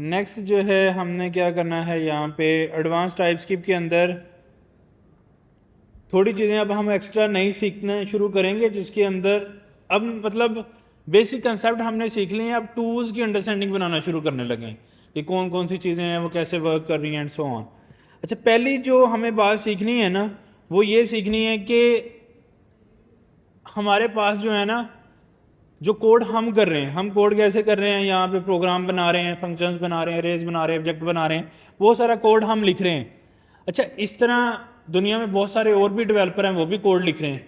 Next जो है हमने क्या करना है यहाँ पे एडवांस टाइपस्क्रिप्ट के अंदर थोड़ी चीज़ें अब हम एक्स्ट्रा नई सीखना शुरू करेंगे, जिसके अंदर अब मतलब बेसिक कंसेप्ट हमने सीख लिए हैं, अब टूल्स की अंडरस्टैंडिंग बनाना शुरू करने लगे हैं कि कौन कौन सी चीज़ें हैं वो कैसे वर्क कर रही हैं एंड सो ऑन। अच्छा, पहली जो हमें बात सीखनी है ना, वो ये सीखनी है कि हमारे पास जो है ना, जो कोड हम कर रहे हैं, हम कोड कैसे कर रहे हैं, यहाँ पे प्रोग्राम बना रहे हैं, फंक्शंस बना रहे हैं, अरेज बना रहे हैं, ऑब्जेक्ट बना रहे हैं, वो सारा कोड हम लिख रहे हैं। अच्छा, इस तरह दुनिया में बहुत सारे और भी डेवलपर हैं, वो भी कोड लिख रहे हैं,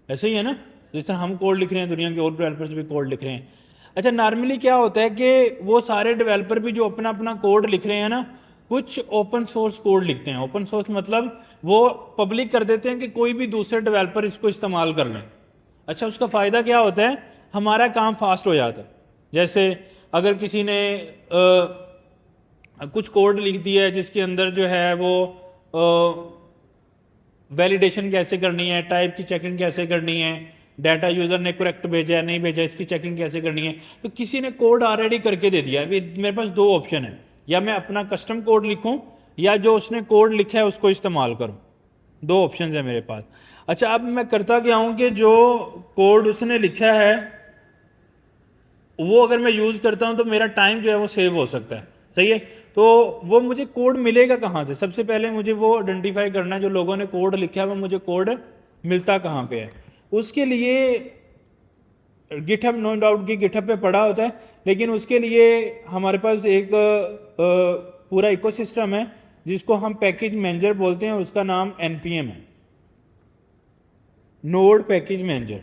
ऐसे ही है ना, जिस तरह हम कोड लिख रहे हैं दुनिया के और डेवलपर्स भी कोड लिख रहे हैं। अच्छा, नॉर्मली क्या होता है कि वो सारे डेवलपर भी जो अपना अपना कोड लिख रहे हैं ना, कुछ ओपन सोर्स कोड लिखते हैं। ओपन सोर्स मतलब वो पब्लिक कर देते हैं कि कोई भी दूसरे डेवलपर इसको इस्तेमाल कर लें। अच्छा, उसका फ़ायदा क्या होता है, हमारा काम फास्ट हो जाता है। जैसे अगर किसी ने कुछ कोड लिख दिया है जिसके अंदर जो है वो वैलिडेशन कैसे करनी है, टाइप की चेकिंग कैसे करनी है, डाटा यूज़र ने करेक्ट भेजा है नहीं भेजा, इसकी चेकिंग कैसे करनी है, तो किसी ने कोड ऑलरेडी करके दे दिया। अभी मेरे पास दो ऑप्शन है, या मैं अपना कस्टम कोड लिखूं या जो उसने कोड लिखा है उसको इस्तेमाल करूं। दो ऑप्शन है मेरे पास। अच्छा, अब मैं करता क्या हूं कि जो कोड उसने लिखा है वो अगर मैं यूज़ करता हूं तो मेरा टाइम जो है वो सेव हो सकता है। सही है, तो वो मुझे कोड मिलेगा कहाँ से? सबसे पहले मुझे वो आइडेंटिफाई करना है जो लोगों ने कोड लिखा है वो मुझे कोड मिलता कहाँ पे है। उसके लिए गिटहब नो डाउट की गिटहब पे पड़ा होता है, लेकिन उसके लिए हमारे पास एक पूरा इकोसिस्टम है जिसको हम पैकेज मैनेजर बोलते हैं, उसका नाम npm है, नोड पैकेज मैनेजर।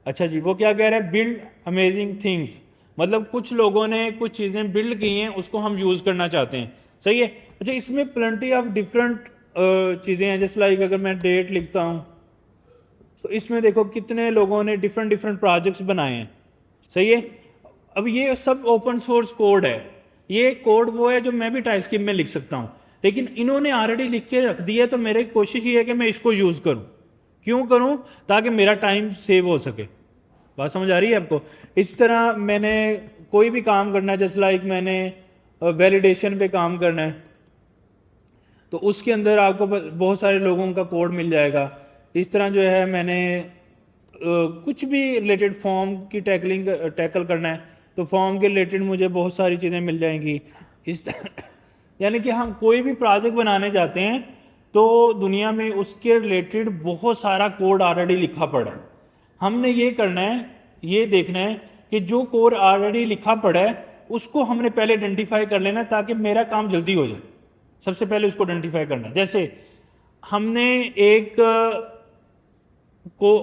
अच्छा जी, वो क्या कह रहा है, बिल्ड अमेजिंग थिंग्स, मतलब कुछ लोगों ने कुछ चीज़ें बिल्ड की हैं, उसको हम यूज़ करना चाहते हैं। सही है। अच्छा, इसमें प्लेंटी ऑफ डिफरेंट चीज़ें हैं, जैसे लाइक अगर मैं डेट लिखता हूँ तो इसमें देखो कितने लोगों ने डिफरेंट डिफरेंट प्रोजेक्ट्स बनाए हैं। सही है। अब ये सब ओपन सोर्स कोड है, ये कोड वो है जो मैं भी टाइपस्क्रिप्ट में लिख सकता हूँ, लेकिन इन्होंने ऑलरेडी लिख के रख दिया, तो मेरी कोशिश ये है कि मैं इसको यूज़ करूँ। क्यों करूँ? ताकि मेरा टाइम सेव हो सके। बात समझ आ रही है आपको? इस तरह मैंने कोई भी काम करना है, जैसे लाइक मैंने वैलिडेशन पे काम करना है, तो उसके अंदर आपको बहुत सारे लोगों का कोड मिल जाएगा। इस तरह जो है मैंने कुछ भी रिलेटेड फॉर्म की टैकल करना है, तो फॉर्म के रिलेटेड मुझे बहुत सारी चीज़ें मिल जाएंगी। इस यानी कि हम कोई भी प्रोजेक्ट बनाने जाते हैं तो दुनिया में उसके रिलेटेड बहुत सारा कोड ऑलरेडी लिखा पड़ा है। हमने ये करना है, ये देखना है कि जो कोड ऑलरेडी लिखा पड़ा है उसको हमने पहले आइडेंटिफाई कर लेना, ताकि मेरा काम जल्दी हो जाए। सबसे पहले उसको आइडेंटिफाई करना है। जैसे हमने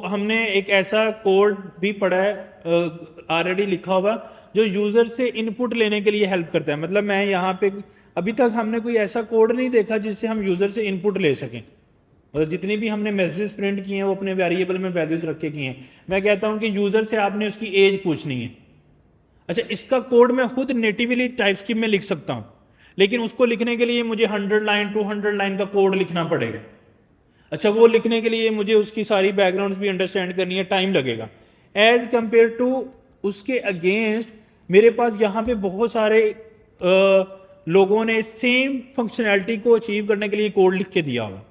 हमने एक ऐसा कोड भी पढ़ा है ऑलरेडी लिखा हुआ, जो यूज़र से इनपुट लेने के लिए हेल्प करता है। मतलब मैं यहाँ पे अभी तक हमने कोई ऐसा कोड नहीं देखा जिससे हम यूज़र से इनपुट ले सकें। मतलब जितनी भी हमने मैसेज प्रिंट किए हैं वो अपने वेरिएबल में वैल्यूज रख के किए हैं। मैं कहता हूँ कि यूज़र से आपने उसकी एज पूछनी है। अच्छा, इसका कोड मैं खुद नेटिवली टाइपस्क्रिप्ट में लिख सकता हूँ, लेकिन उसको लिखने के लिए मुझे 100 लाइन 200 लाइन का कोड लिखना पड़ेगा। अच्छा, वो लिखने के लिए मुझे उसकी सारी बैकग्राउंड भी अंडरस्टैंड करनी है, टाइम लगेगा। एज कंपेयर टू उसके अगेंस्ट मेरे पास यहाँ पे बहुत सारे लोगों ने सेम फंक्शनैलिटी को अचीव करने के लिए कोड लिख के दिया हुआ।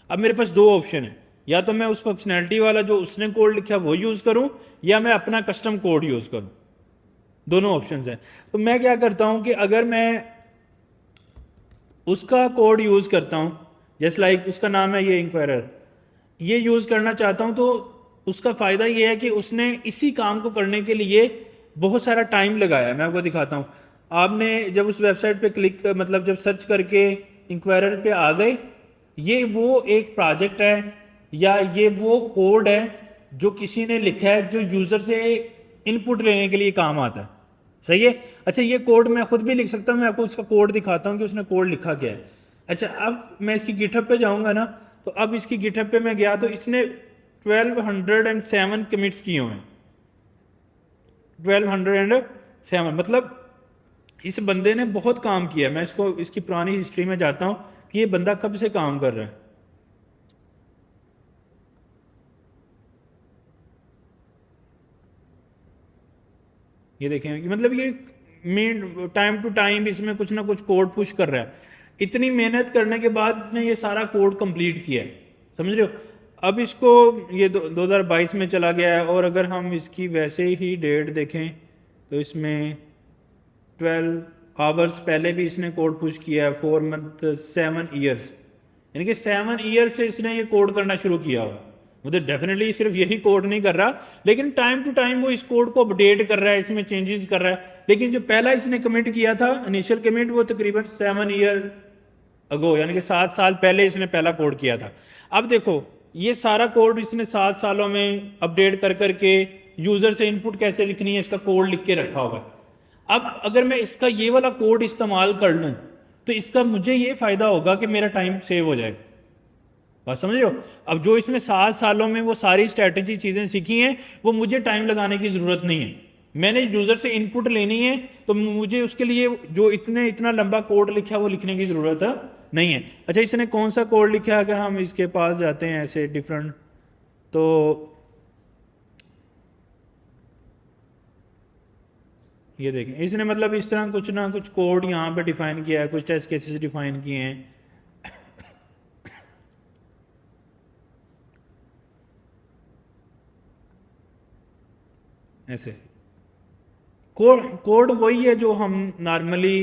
अब मेरे पास दो ऑप्शन है, या तो मैं उस फंक्शनैलिटी वाला जो उसने कोड लिखा वो यूज़ करूं, या मैं अपना कस्टम कोड यूज़ करूं। दोनों ऑप्शंस हैं। तो मैं क्या करता हूं कि अगर मैं उसका कोड यूज़ करता हूं, जैसे लाइक उसका नाम है ये इंक्वायरर, ये यूज़ करना चाहता हूं, तो उसका फ़ायदा ये है कि उसने इसी काम को करने के लिए बहुत सारा टाइम लगाया। मैं आपको दिखाता हूं। आपने जब उस वेबसाइट पे क्लिक मतलब जब सर्च करके इंक्वायरर पे आ गए, ये वो एक प्रोजेक्ट है या ये वो कोड है जो किसी ने लिखा है, जो यूज़र से इनपुट लेने के लिए काम आता है। सही है। अच्छा, ये कोड मैं खुद भी लिख सकता हूँ, मैं आपको उसका कोड दिखाता हूँ कि उसने कोड लिखा क्या है। अच्छा, अब मैं इसकी गिटहब पे जाऊँगा ना, तो अब इसकी गिटहब पे मैं गया तो इसने 1207 कमिट्स किए हुए हैं। 1207 मतलब इस बंदे ने बहुत काम किया है। मैं इसको इसकी पुरानी हिस्ट्री में जाता हूँ कि ये बंदा कब से काम कर रहा है। ये देखें कि मतलब ये मीन टाइम टू टाइम इसमें कुछ ना कुछ कोड पुश कर रहा है। इतनी मेहनत करने के बाद इसने ये सारा कोड कंप्लीट किया है, समझ रहे हो। अब इसको ये 2022 में चला गया है, और अगर हम इसकी वैसे ही डेट देखें तो इसमें 12 आवर्स पहले भी इसने कोड पुश किया है, 4 मंथ 7 ईयर्स, यानी कि 7 ईयर से इसने ये कोड करना शुरू किया हुआ। मतलब डेफिनेटली सिर्फ यही कोड नहीं कर रहा, लेकिन टाइम टू टाइम वो इस कोड को अपडेट कर रहा है, इसमें चेंजेस कर रहा है। लेकिन जो पहला इसने कमिट किया था, इनिशियल कमिट, वो तकरीबन 7 ईयर अगो, यानी कि 7 साल पहले इसने पहला कोड किया था। अब देखो ये सारा कोड इसने 7 सालों में अपडेट कर करके यूजर से इनपुट कैसे लिखनी है इसका कोड लिख के रखा होगा। अब अगर मैं इसका ये वाला कोड इस्तेमाल कर लूँ तो इसका मुझे ये फायदा होगा कि मेरा टाइम सेव हो जाएगा, बात समझ रहे हो। अब जो इसने 7 सालों में वो सारी स्ट्रैटेजी चीज़ें सीखी हैं, वो मुझे टाइम लगाने की ज़रूरत नहीं है। मैंने यूज़र से इनपुट लेनी है तो मुझे उसके लिए जो इतना लंबा कोड लिखा है वो लिखने की ज़रूरत नहीं है। अच्छा, इसने कौन सा कोड लिखा है, अगर हम इसके पास जाते हैं ऐसे डिफरेंट, तो ये देखें इसने मतलब इस तरह कुछ ना कुछ कोड यहाँ पे डिफाइन किया है, कुछ टेस्ट केसेस डिफाइन किए हैं। ऐसे कोड वही है जो हम नॉर्मली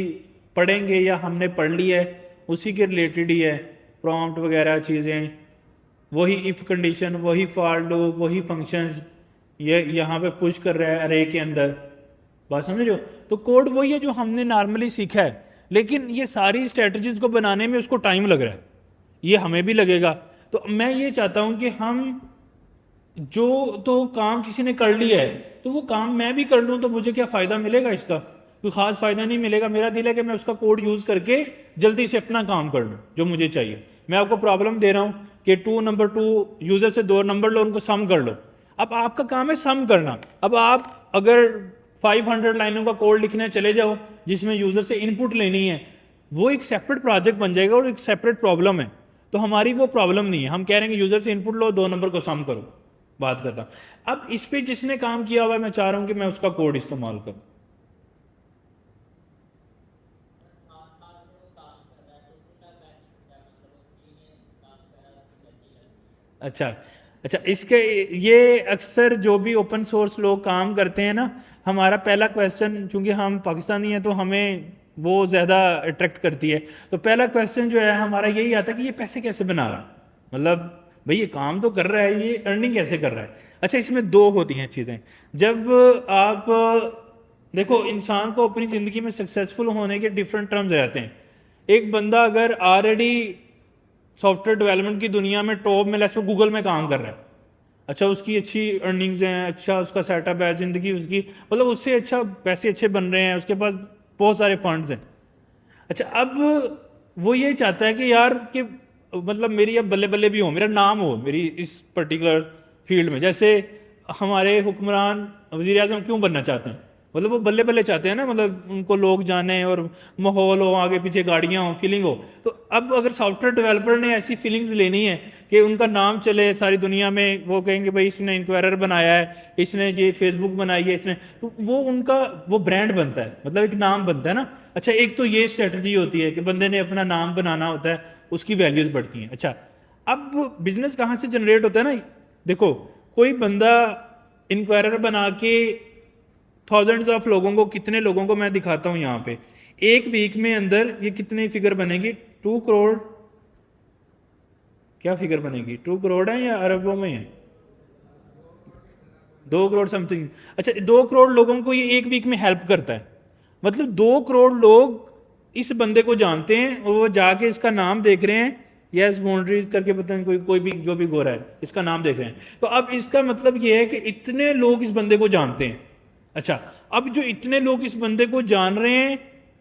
पढ़ेंगे या हमने पढ़ लिया है, उसी के रिलेटेड ही है। प्रॉम्प्ट वगैरह चीज़ें वही, इफ़ कंडीशन वही, फॉर लूप वही, फंक्शंस ये यहाँ पे पुश कर रहा है अरे के अंदर, बात समझ रहे हो। तो कोड वही है जो हमने नॉर्मली सीखा है, लेकिन ये सारी स्ट्रेटजीज को बनाने में उसको टाइम लग रहा है, ये हमें भी लगेगा। तो मैं ये चाहता हूँ कि हम जो तो काम किसी ने कर लिया है तो वो काम मैं भी कर लूँ, तो मुझे क्या फ़ायदा मिलेगा इसका? कोई ख़ास फ़ायदा नहीं मिलेगा। मेरा दिल है कि मैं उसका कोड यूज़ करके जल्दी से अपना काम कर लूँ जो मुझे चाहिए। मैं आपको प्रॉब्लम दे रहा हूँ कि 2 यूज़र से 2 नंबर लो, उनको सम कर लो। अब आपका काम है सम करना। अब आप अगर 500 लाइनों का कोड लिखने चले जाओ जिसमें यूज़र से इनपुट लेनी है, वो एक सेपरेट प्रोजेक्ट बन जाएगा और एक सेपरेट प्रॉब्लम है। तो हमारी वो प्रॉब्लम नहीं है, हम कह रहे हैं कि यूज़र से इनपुट लो, 2 नंबर को सम करो, बात करता हूँ। अब इस पे जिसने काम किया हुआ है मैं चाह रहा हूँ कि मैं उसका कोड इस्तेमाल करूँ। अच्छा अच्छा, इसके ये अक्सर जो भी ओपन सोर्स लोग काम करते हैं ना, हमारा पहला क्वेश्चन, चूंकि हम पाकिस्तानी हैं तो हमें वो ज़्यादा अट्रैक्ट करती है, तो पहला क्वेश्चन जो है हमारा यही आता है कि ये पैसे कैसे बना रहा है, मतलब भाई ये काम तो कर रहा है, ये अर्निंग कैसे कर रहा है। अच्छा, इसमें 2 होती हैं चीज़ें। जब आप देखो, इंसान को अपनी ज़िंदगी में सक्सेसफुल होने के डिफरेंट टर्म्स रहते हैं। एक बंदा अगर ऑलरेडी सॉफ्टवेयर डेवलपमेंट की दुनिया में टॉप में, लेट्स गूगल में काम कर रहा है, अच्छा उसकी अच्छी अर्निंग्स हैं, अच्छा उसका सेटअप है, ज़िंदगी उसकी मतलब उससे अच्छा पैसे अच्छे बन रहे हैं, उसके पास बहुत सारे फंड्स हैं। अच्छा, अब वो ये चाहता है कि यार कि मतलब मेरी अब बल्ले बल्ले भी हो, मेरा नाम हो मेरी इस पर्टिकुलर फील्ड में। जैसे हमारे हुक्मरान वज़ीर आज़म क्यों बनना चाहते हैं, मतलब वो बल्ले बल्ले चाहते हैं ना, मतलब उनको लोग जाने और माहौल हो, आगे पीछे गाड़ियाँ हो, फीलिंग हो। तो अब अगर सॉफ्टवेयर डेवलपर ने ऐसी फीलिंग्स लेनी है कि उनका नाम चले सारी दुनिया में, वो कहेंगे भाई इसने इंक्वायरर बनाया है, इसने ये फेसबुक बनाई है इसने, तो वो उनका वो ब्रांड बनता है, मतलब एक नाम बनता है ना। अच्छा, एक तो ये स्ट्रेटजी होती है कि बंदे ने अपना नाम बनाना होता है, उसकी वैल्यूज बढ़ती हैं। अच्छा, अब बिजनेस कहाँ से जनरेट होता है ना, देखो कोई बंदा इंक्वायरर बना के थाउजेंड्स ऑफ लोगों को, कितने लोगों को मैं दिखाता हूँ यहाँ पे, एक वीक में अंदर ये कितनी फिगर बनेगी, 2 करोड़, क्या फिगर बनेगी, 2 करोड़ है या अरबों में है, 2 करोड़ समथिंग। अच्छा, 2 करोड़ लोगों को ये एक वीक में हेल्प करता है, मतलब 2 करोड़ लोग इस बंदे को जानते हैं और वो जाके इसका नाम देख रहे हैं, यस बाउंड्रीज करके, पता नहीं कोई भी जो भी गोरा है इसका नाम देख रहे हैं। तो अब इसका मतलब ये है कि इतने लोग इस बंदे को जानते हैं। अच्छा, अब जो इतने लोग इस बंदे को जान रहे हैं,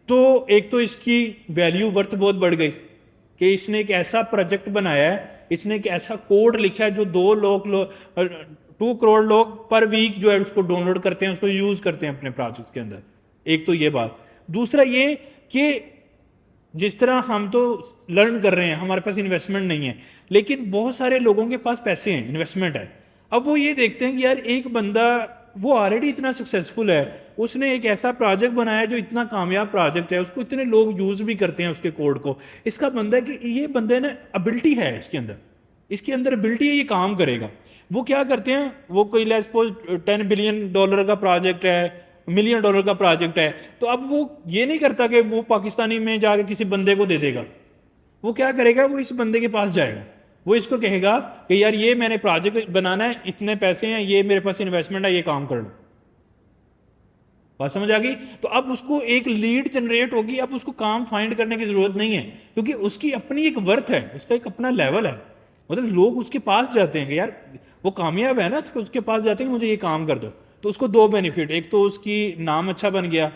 तो एक तो इसकी वैल्यू वर्थ बहुत बढ़ गई कि इसने एक ऐसा प्रोजेक्ट बनाया है, इसने एक ऐसा कोड लिखा है जो 2 करोड़ लोग पर वीक जो है उसको डाउनलोड करते हैं, उसको यूज करते हैं अपने प्रोजेक्ट के अंदर। एक तो ये बात। दूसरा ये कि जिस तरह हम तो लर्न कर रहे हैं, हमारे पास इन्वेस्टमेंट नहीं है, लेकिन बहुत सारे लोगों के पास पैसे हैं, इन्वेस्टमेंट है। अब वो ये देखते हैं कि यार एक बंदा वो ऑलरेडी इतना सक्सेसफुल है, उसने एक ऐसा प्रोजेक्ट बनाया जो इतना कामयाब प्रोजेक्ट है, उसको इतने लोग यूज भी करते हैं उसके कोड को। इसका बंदा है कि ये बंदे ने एबिलिटी है इसके अंदर एबिलिटी है, ये काम करेगा। वो क्या करते हैं, वो कोई लेट्स सपोज $10 बिलियन का प्रोजेक्ट है, $1 मिलियन का प्रोजेक्ट है, तो अब वो ये नहीं करता कि वो पाकिस्तानी में जाके किसी बंदे को दे देगा। वो क्या करेगा, वो इस बंदे के पास जाएगा, वो इसको कहेगा कि यार ये मैंने प्रोजेक्ट बनाना है, इतने पैसे हैं, ये मेरे पास इन्वेस्टमेंट है, ये काम कर लो। बात समझ आ गई? तो अब उसको एक लीड जनरेट होगी, अब उसको काम फाइंड करने की जरूरत नहीं है, क्योंकि उसकी अपनी एक वर्थ है, उसका एक अपना लेवल है। मतलब लोग उसके पास जाते हैं कि यार वो कामयाब है ना, तो उसके पास जाते हैं कि मुझे ये काम कर दो। तो उसको दो बेनिफिट, एक तो उसकी नाम अच्छा बन गया,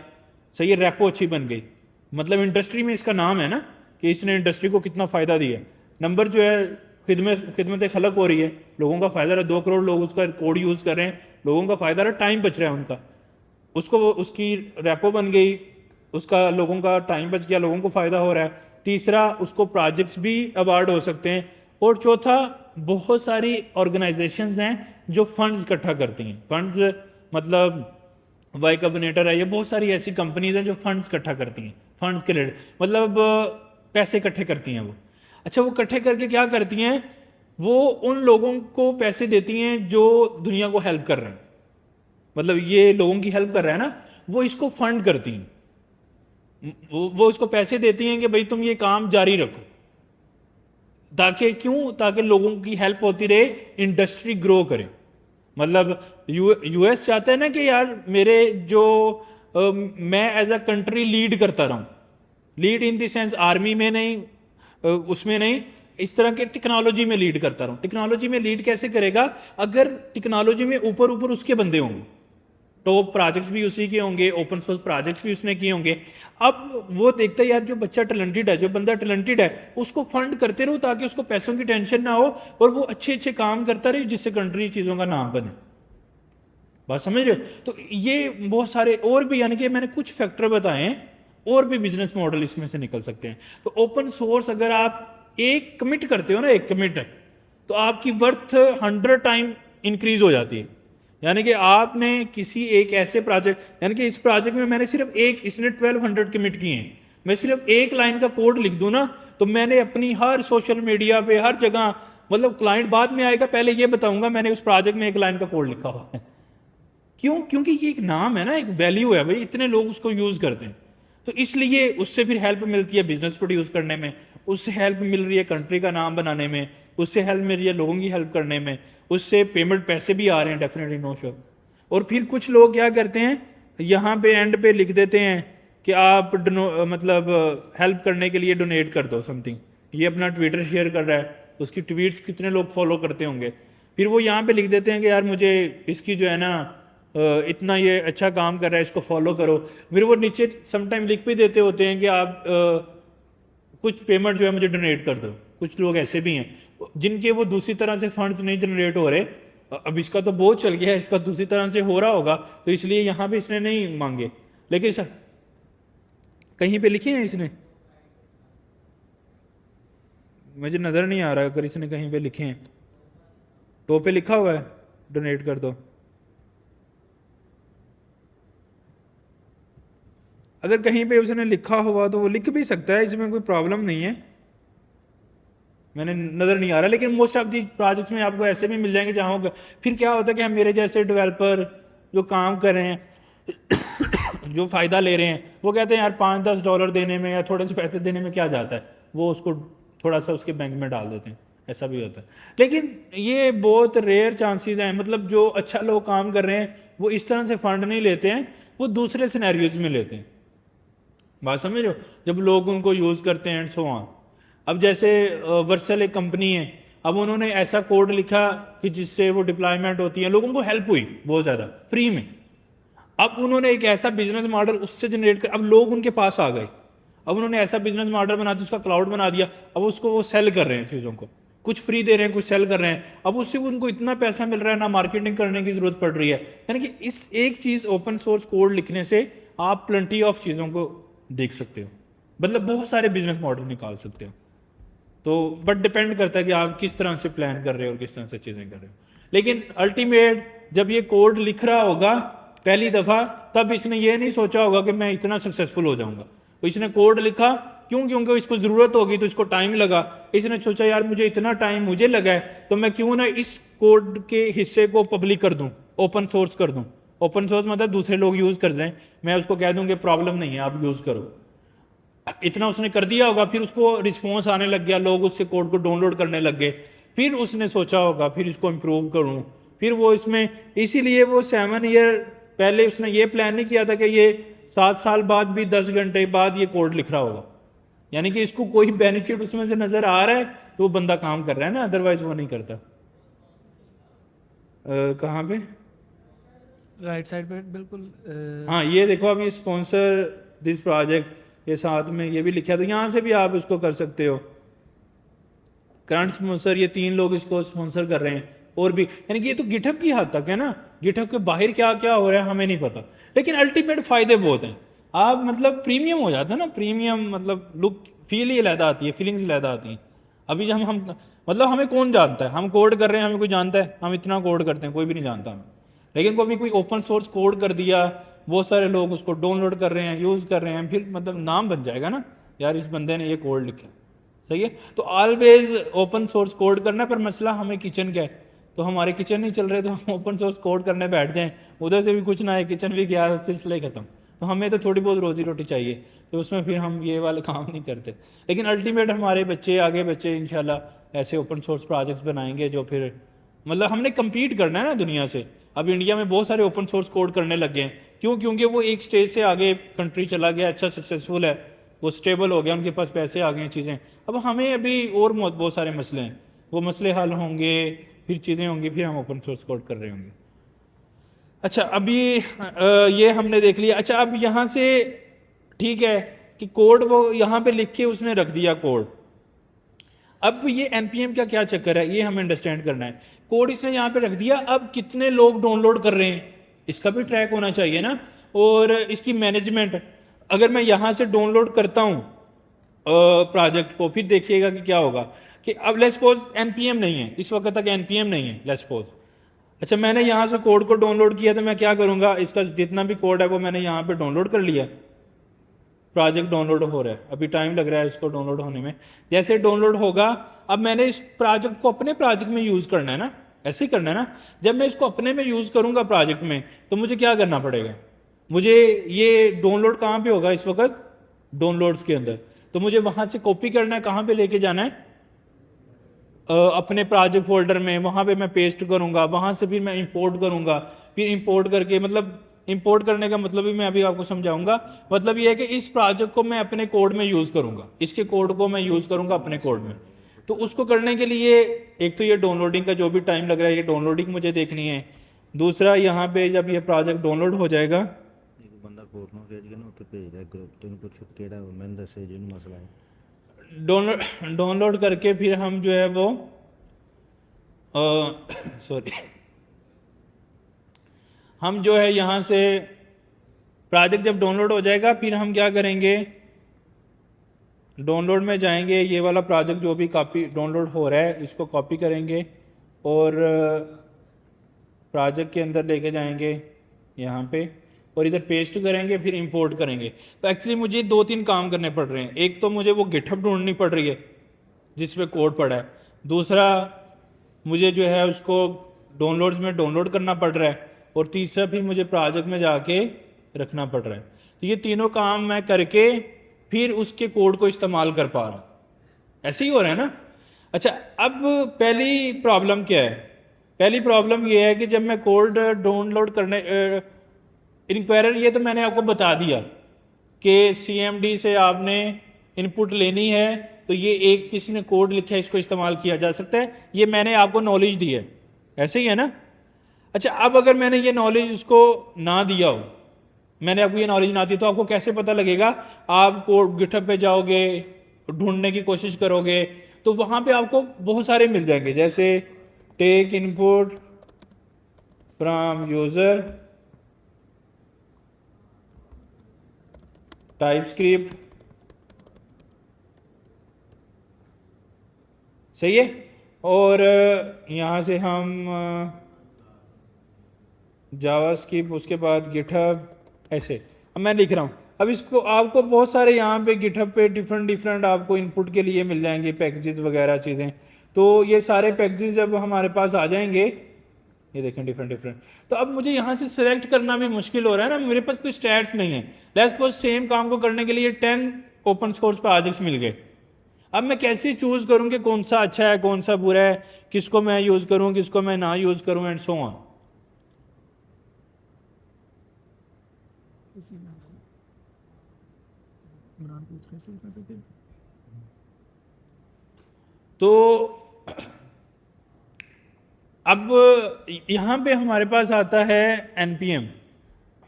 सही है, रेपो अच्छी बन गई, मतलब इंडस्ट्री में इसका नाम है ना कि इसने इंडस्ट्री को कितना फ़ायदा दिया। नंबर जो है, खिदमत खलक हो रही है, लोगों का फ़ायदा रहा, 2 करोड़ लोग उसका कोड यूज़ कर रहे हैं, लोगों का फ़ायदा रहा, टाइम बच रहा है उनका, उसको उसकी रेपो बन गई, उसका लोगों का टाइम बच गया, लोगों को फ़ायदा हो रहा है। तीसरा, उसको प्रोजेक्ट्स भी अवार्ड हो सकते हैं। और चौथा, बहुत सारी ऑर्गेनाइजेशंस हैं जो फंड्स इकट्ठा करती हैं। फंड्स मतलब वाई कॉम्बिनेटर है, ये बहुत सारी ऐसी कंपनीज हैं जो फंड्स इकट्ठा करती हैं, फंड्स के लिए मतलब पैसे इकट्ठे करती हैं वो। अच्छा, वो इकट्ठे करके क्या करती हैं, वो उन लोगों को पैसे देती हैं जो दुनिया को हेल्प कर रहे हैं, मतलब ये लोगों की हेल्प कर रहा है ना, वो इसको फंड करती हैं, वो इसको पैसे देती हैं कि भाई तुम ये काम जारी रखो, ताकि क्यों, ताकि लोगों की हेल्प होती रहे, इंडस्ट्री ग्रो करे। मतलब यूएस चाहता है ना कि यार मेरे जो मैं एज अ कंट्री लीड करता रहूं, lead in the sense army में नहीं, उसमें नहीं, इस तरह के टेक्नोलॉजी में लीड करता रहूं। टेक्नोलॉजी में लीड कैसे करेगा, अगर टेक्नोलॉजी में ऊपर ऊपर उसके बंदे होंगे, टॉप प्रोजेक्ट्स भी उसी के होंगे, ओपन सोर्स प्रोजेक्ट्स भी उसने किए होंगे। अब वो देखता है यार जो बच्चा टैलेंटेड है, जो बंदा टैलेंटेड है, उसको फंड करते रहो ताकि उसको पैसों की टेंशन ना हो और वो अच्छे अच्छे काम करता रहे जिससे कंट्री चीज़ों का नाम बने। बात समझ रहे हो? तो ये बहुत सारे और भी, यानी कि मैंने कुछ फैक्टर बताए हैं, और भी बिजनेस मॉडल इसमें से निकल सकते हैं। तो ओपन सोर्स अगर आप एक कमिट करते हो ना, एक कमिट है, तो आपकी वर्थ 100 टाइम इंक्रीज हो जाती है। यानी कि आपने किसी एक ऐसे प्रोजेक्ट, यानी कि इस प्रोजेक्ट में मैंने सिर्फ एक, इसने 1200 कमिट किए हैं, मैं सिर्फ एक लाइन का कोड लिख दूं ना, तो मैंने अपनी हर सोशल मीडिया पे, हर जगह, मतलब क्लाइंट बाद में आएगा, पहले ये बताऊंगा मैंने उस प्रोजेक्ट में एक लाइन का कोड लिखा हुआ है। क्यों? क्योंकि ये एक नाम है ना, एक वैल्यू है भाई, इतने लोग उसको यूज करते हैं, तो इसलिए उससे फिर हेल्प मिलती है बिजनेस प्रोड्यूस करने में, उससे हेल्प मिल रही है कंट्री का नाम बनाने में, उससे हेल्प मिल रही है लोगों की हेल्प करने में, उससे पेमेंट पैसे भी आ रहे हैं, डेफिनेटली नो श्योर। और फिर कुछ लोग क्या करते हैं, यहाँ पे एंड पे लिख देते हैं कि आप मतलब हेल्प करने के लिए डोनेट कर दो समथिंग। ये अपना ट्विटर शेयर कर रहा है, उसकी ट्वीट्स कितने लोग फॉलो करते होंगे, फिर वो यहाँ पे लिख देते हैं कि यार मुझे इसकी जो है ना इतना ये अच्छा काम कर रहा है, इसको फॉलो करो। फिर वो नीचे समटाइम लिख भी देते होते हैं कि आप कुछ पेमेंट जो है मुझे डोनेट कर दो। कुछ लोग ऐसे भी हैं जिनके वो दूसरी तरह से फंड्स नहीं जनरेट हो रहे, अब इसका तो बहुत चल गया है, इसका दूसरी तरह से हो रहा होगा, तो इसलिए यहाँ पे इसने नहीं मांगे। लेकिन सर कहीं पे लिखे हैं इसने, मुझे नज़र नहीं आ रहा अगर इसने कहीं पे लिखे हैं। टॉप पे लिखा हुआ है डोनेट कर दो, अगर कहीं पे उसने लिखा हुआ तो वो लिख भी सकता है, इसमें कोई प्रॉब्लम नहीं है, मैंने नज़र नहीं आ रहा। लेकिन मोस्ट ऑफ दी प्रोजेक्ट्स में आपको ऐसे भी मिल जाएंगे जहाँ होगा। फिर क्या होता है कि हम मेरे जैसे डेवलपर जो काम कर रहे हैं जो फ़ायदा ले रहे हैं, वो कहते हैं यार $5-10 देने में या थोड़े से पैसे देने में क्या जाता है, वो उसको थोड़ा सा उसके बैंक में डाल देते हैं, ऐसा भी होता है। लेकिन ये बहुत रेयर चांसेस हैं, मतलब जो अच्छा लोग काम कर रहे हैं वो इस तरह से फंड नहीं लेते हैं, वो दूसरे सिनेरियोज में लेते हैं। बात समझ रहे हो? जब लोग उनको यूज़ करते हैं एंड सो ऑन। अब जैसे वर्सल एक कंपनी है, अब उन्होंने ऐसा कोड लिखा कि जिससे वो डिप्लॉयमेंट होती है, लोगों को हेल्प हुई बहुत ज़्यादा फ्री में। अब उन्होंने एक ऐसा बिजनेस मॉडल उससे जनरेट कर, अब लोग उनके पास आ गए, अब उन्होंने ऐसा बिजनेस मॉडल बना दिया, उसका क्लाउड बना दिया, अब उसको वो सेल कर रहे हैं, चीज़ों को कुछ फ्री दे रहे हैं, कुछ सेल कर रहे हैं, अब उससे उनको इतना पैसा मिल रहा है, ना मार्केटिंग करने की जरूरत पड़ रही है। यानी कि इस एक चीज़ ओपन सोर्स कोड लिखने से आप प्लेंटी ऑफ चीज़ों को देख सकते हो, मतलब बहुत सारे बिजनेस मॉडल निकाल सकते हो। तो बट डिपेंड करता है कि आप किस तरह से प्लान कर रहे हो और किस तरह से चीज़ें कर रहे हो। लेकिन अल्टीमेट जब ये कोड लिख रहा होगा पहली दफ़ा, तब इसने ये नहीं सोचा होगा कि मैं इतना सक्सेसफुल हो जाऊंगा। तो इसने कोड लिखा, क्यों? क्योंकि इसको ज़रूरत होगी तो इसको टाइम लगा। इसने सोचा यार मुझे इतना टाइम मुझे लगा है तो मैं क्यों ना इस कोड के हिस्से को पब्लिक कर दूं, ओपन सोर्स कर दूं। ओपन सोर्स मतलब दूसरे लोग यूज़ कर दें, मैं उसको कह दूं कि प्रॉब्लम नहीं है आप यूज़ करो। इतना उसने कर दिया होगा, फिर उसको रिस्पॉन्स आने लग गया, लोग उससे कोड को डाउनलोड करने लग गए। फिर उसने सोचा होगा फिर इसको इम्प्रूव करूं, फिर वो इसमें, इसीलिए वो 7 ईयर पहले उसने ये प्लान नहीं किया था कि ये 7 साल बाद भी 10 घंटे बाद ये कोड लिख रहा होगा। यानी कि इसको कोई बेनिफिट उसमें से नजर आ रहा है तो वो बंदा काम कर रहा है ना, अदरवाइज वो नहीं करता। कहाँ पे? राइट साइड पे बिल्कुल। हाँ ये देखो, अब ये स्पॉन्सर दिस प्रोजेक्ट, ये साथ में ये भी लिखा है, तो यहाँ से भी आप इसको कर सकते हो। करंट स्पॉन्सर, ये 3 लोग इसको स्पॉन्सर कर रहे हैं और भी, यानी कि ये तो गिटहब की हद तक है ना। गिटहब के बाहर क्या क्या हो रहा है हमें नहीं पता, लेकिन अल्टीमेट फायदे बहुत हैं। आप मतलब प्रीमियम हो जाता है ना, प्रीमियम मतलब लुक फील ही अलहदा आती है, फीलिंग्स अलहदा आती हैं। अभी जब हम मतलब हमें कौन जानता है, हम कोड कर रहे हैं, हमें कोई जानता है? हम इतना कोड करते हैं, कोई भी नहीं जानता हमें। लेकिन कभी कोई ओपन सोर्स कोड कर दिया, बहुत सारे लोग उसको डाउनलोड कर रहे हैं, यूज़ कर रहे हैं, फिर मतलब नाम बन जाएगा ना, यार इस बंदे ने ये कोड लिखा। सही है, तो ऑलवेज ओपन सोर्स कोड करना। पर मसला हमें किचन का है, तो हमारे किचन नहीं चल रहे तो हम ओपन सोर्स कोड करने बैठ जाएं, उधर से भी कुछ ना है, किचन भी गया, सिलसिला ही खत्म। तो हमें तो थोड़ी बहुत रोजी रोटी चाहिए, तो उसमें फिर हम ये वाले काम नहीं करते। लेकिन अल्टीमेट हमारे बच्चे, आगे बच्चे इंशाल्लाह ऐसे ओपन सोर्स प्रोजेक्ट्स बनाएंगे जो फिर मतलब हमने कम्पीट करना है ना दुनिया से। अब इंडिया में बहुत सारे ओपन सोर्स कोड करने लग गए हैं, क्यों? क्योंकि वो एक स्टेज से आगे कंट्री चला गया, अच्छा सक्सेसफुल है, वो स्टेबल हो गया, उनके पास पैसे आ गए हैं, चीज़ें। अब हमें अभी और बहुत सारे मसले हैं, वो मसले हल होंगे, फिर चीज़ें होंगी, फिर हम ओपन सोर्स कोड कर रहे होंगे। अच्छा अभी ये हमने देख लिया। अच्छा अब यहाँ से ठीक है कि कोड वो यहाँ पे लिख के उसने रख दिया कोड। अब ये एनपीएम का क्या चक्कर है, ये हमें अंडरस्टैंड करना है। कोड इसने यहाँ पे रख दिया, अब कितने लोग डाउनलोड कर रहे हैं इसका भी ट्रैक होना चाहिए ना, और इसकी मैनेजमेंट। अगर मैं यहाँ से डाउनलोड करता हूँ प्रोजेक्ट को, फिर देखिएगा कि क्या होगा कि अब लेट्स सपोज एनपीएम नहीं है, इस वक्त तक एनपीएम नहीं है लेट्स सपोज। अच्छा मैंने यहाँ से कोड को डाउनलोड किया, तो मैं क्या करूँगा, इसका जितना भी कोड है वो मैंने यहाँ पे डाउनलोड कर लिया। प्रोजेक्ट डाउनलोड हो रहा है, अभी टाइम लग रहा है इसको डाउनलोड होने में। जैसे डाउनलोड होगा, अब मैंने इस प्रोजेक्ट को अपने प्रोजेक्ट में यूज़ करना है ना, ऐसे ही करना है ना। जब मैं इसको अपने में यूज़ करूँगा प्रोजेक्ट में, तो मुझे क्या करना पड़ेगा, मुझे ये डाउनलोड कहाँ पे होगा इस वक्त, डाउनलोड्स के अंदर। तो मुझे वहाँ से कॉपी करना है, कहाँ पे लेके जाना है, अपने प्रोजेक्ट फोल्डर में, वहाँ पे मैं पेस्ट करूँगा, वहाँ से फिर मैं इंपोर्ट करूँगा। फिर इंपोर्ट करके मतलब इंपोर्ट करने का मतलब भी मैं अभी आपको समझाऊंगा। मतलब ये है कि इस प्रोजेक्ट को मैं अपने कोड में यूज़ करूँगा, इसके कोड को मैं यूज़ करूँगा अपने कोड में। तो उसको करने के लिए एक तो ये डाउनलोडिंग का जो भी टाइम लग रहा है, ये डाउनलोडिंग मुझे देखनी है। दूसरा यहाँ पे जब ये प्रोजेक्ट डाउनलोड हो जाएगा, बंदा कोड ਨੂੰ ਭੇਜ ਕੇ ਨਾ ਉੱਤੇ ਭੇਜ ਰਿਹਾ ਗਰੁੱਪ ਤੇ, ਉਹਨੂੰ ਪੁੱਛੋ ਕਿਹੜਾ ਮੈਨੂੰ ਦੱਸੇ ਜਿਹਨੂੰ ਮਸਲਾ ਹੈ। डाउनलोड करके फिर हम जो है वो सॉरी हम जो है यहाँ से प्रोजेक्ट जब डाउनलोड हो जाएगा, फिर हम क्या करेंगे, डाउनलोड में जाएंगे, ये वाला प्रोजेक्ट जो भी कॉपी डाउनलोड हो रहा है इसको कॉपी करेंगे और प्रोजेक्ट के अंदर लेके जाएंगे यहाँ पे, और इधर पेस्ट करेंगे, फिर इंपोर्ट करेंगे। तो एक्चुअली मुझे 2-3 काम करने पड़ रहे हैं। एक तो मुझे वो गिटहब ढूंढनी पड़ रही है जिस पे कोड पड़ा है, दूसरा मुझे जो है उसको डाउनलोड्स में डाउनलोड करना पड़ रहा है, और तीसरा फिर मुझे प्रोजेक्ट में जाके रखना पड़ रहा है। तो ये तीनों काम मैं करके फिर उसके कोड को इस्तेमाल कर पा रहा हूँ। ऐसे ही हो रहा है ना। अच्छा अब पहली प्रॉब्लम क्या है, पहली प्रॉब्लम ये है कि जब मैं कोड डाउनलोड करने इंक्वायरर, ये तो मैंने आपको बता दिया कि सीएमडी से आपने इनपुट लेनी है, तो ये एक किसी ने कोड लिखा है, इसको इस्तेमाल किया जा सकता है, ये मैंने आपको नॉलेज दी है, ऐसे ही है ना। अच्छा अब अगर मैंने ये नॉलेज उसको ना दिया हो, मैंने आपको ये नॉलेज ना दी, तो आपको कैसे पता लगेगा? आप कोड गिटहब पे जाओगे, ढूंढने की कोशिश करोगे, तो वहां पे आपको बहुत सारे मिल जाएंगे, जैसे take input from user, TypeScript, सही है। और यहाँ से हम जावास्क्रिप्ट, उसके बाद गिटहब, ऐसे। अब मैं लिख रहा हूँ, अब इसको आपको बहुत सारे यहाँ पे गिटहब पे डिफरेंट आपको इनपुट के लिए मिल जाएंगे पैकेजेस वगैरह चीज़ें। तो ये सारे पैकेजेस जब हमारे पास आ जाएंगे, ये देखें डिफरेंट, तो अब मुझे यहाँ से सिलेक्ट करना भी मुश्किल हो रहा है ना, मेरे पास कोई स्टैट्स नहीं है। लेट्स सपोज सेम काम को करने के लिए 10 ओपन सोर्स प्रोजेक्ट्स मिल गए। अब मैं कैसे चूज करूँ कि कौन सा अच्छा है कौन सा बुरा है, किसको मैं यूज़ करूँ किसको मैं ना यूज़ करूँ, एंड सो ऑन। इमरान पूछ रहे हैं इसमें से कि तो अब यहाँ पे हमारे पास आता है npm।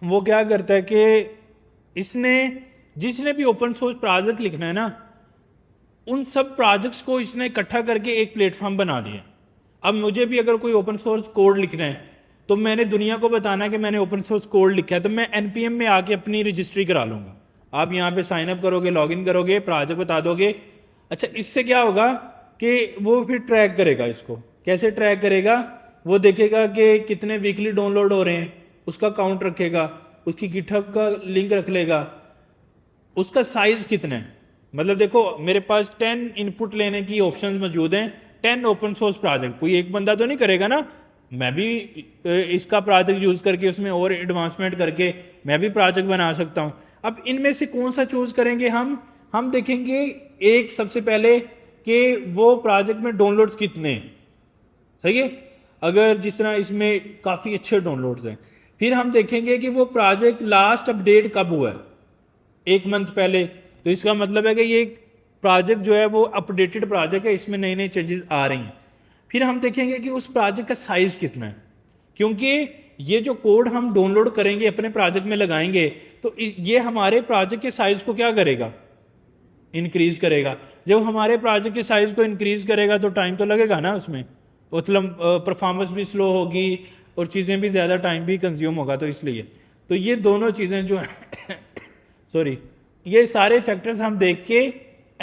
वो क्या करता है कि इसने जिसने भी ओपन सोर्स प्रोजेक्ट लिखना है ना, उन सब प्रोजेक्ट्स को इसने इकट्ठा करके एक प्लेटफॉर्म बना दिया। अब मुझे भी अगर कोई ओपन सोर्स कोड लिखना है तो मैंने दुनिया को बताना है कि मैंने ओपन सोर्स कोड लिखा है, तो मैं npm में आके अपनी रजिस्ट्री करा लूँगा। आप यहाँ पे साइन अप करोगे, लॉगिन करोगे, प्रोजेक्ट बता दोगे। अच्छा, इससे क्या होगा कि वो फिर ट्रैक करेगा इसको। कैसे ट्रैक करेगा? वो देखेगा कि कितने वीकली डाउनलोड हो रहे हैं, उसका काउंट रखेगा, उसकी गिटहब का लिंक रख लेगा, उसका साइज कितना है। मतलब देखो मेरे पास 10 इनपुट लेने की ऑप्शन मौजूद हैं, 10 ओपन सोर्स प्रोजेक्ट। कोई एक बंदा तो नहीं करेगा ना, मैं भी इसका प्रोजेक्ट यूज करके उसमें और एडवांसमेंट करके मैं भी प्रोजेक्ट बना सकता हूं। अब इनमें से कौन सा चूज करेंगे हम देखेंगे एक सबसे पहले कि वो प्रोजेक्ट में डाउनलोड्स कितने हैं। सही है, अगर जिस तरह इसमें काफ़ी अच्छे डाउनलोड्स हैं, फिर हम देखेंगे कि वो प्रोजेक्ट लास्ट अपडेट कब हुआ है, 1 मंथ पहले, तो इसका मतलब है कि ये प्रोजेक्ट जो है वो अपडेटेड प्रोजेक्ट है, इसमें नई नई चेंजेस आ रही हैं। फिर हम देखेंगे कि उस प्रोजेक्ट का साइज कितना है, क्योंकि ये जो कोड हम डाउनलोड करेंगे अपने प्रोजेक्ट में लगाएंगे तो ये हमारे प्रोजेक्ट के साइज को क्या करेगा, इंक्रीज करेगा। जब हमारे प्रोजेक्ट के साइज को इंक्रीज करेगा तो टाइम तो लगेगा ना उसमें, मतलब परफॉर्मेंस भी स्लो होगी और चीज़ें भी ज़्यादा टाइम भी कंज्यूम होगा। तो इसलिए तो ये दोनों चीज़ें जो हैं सॉरी, ये सारे फैक्टर्स हम देख के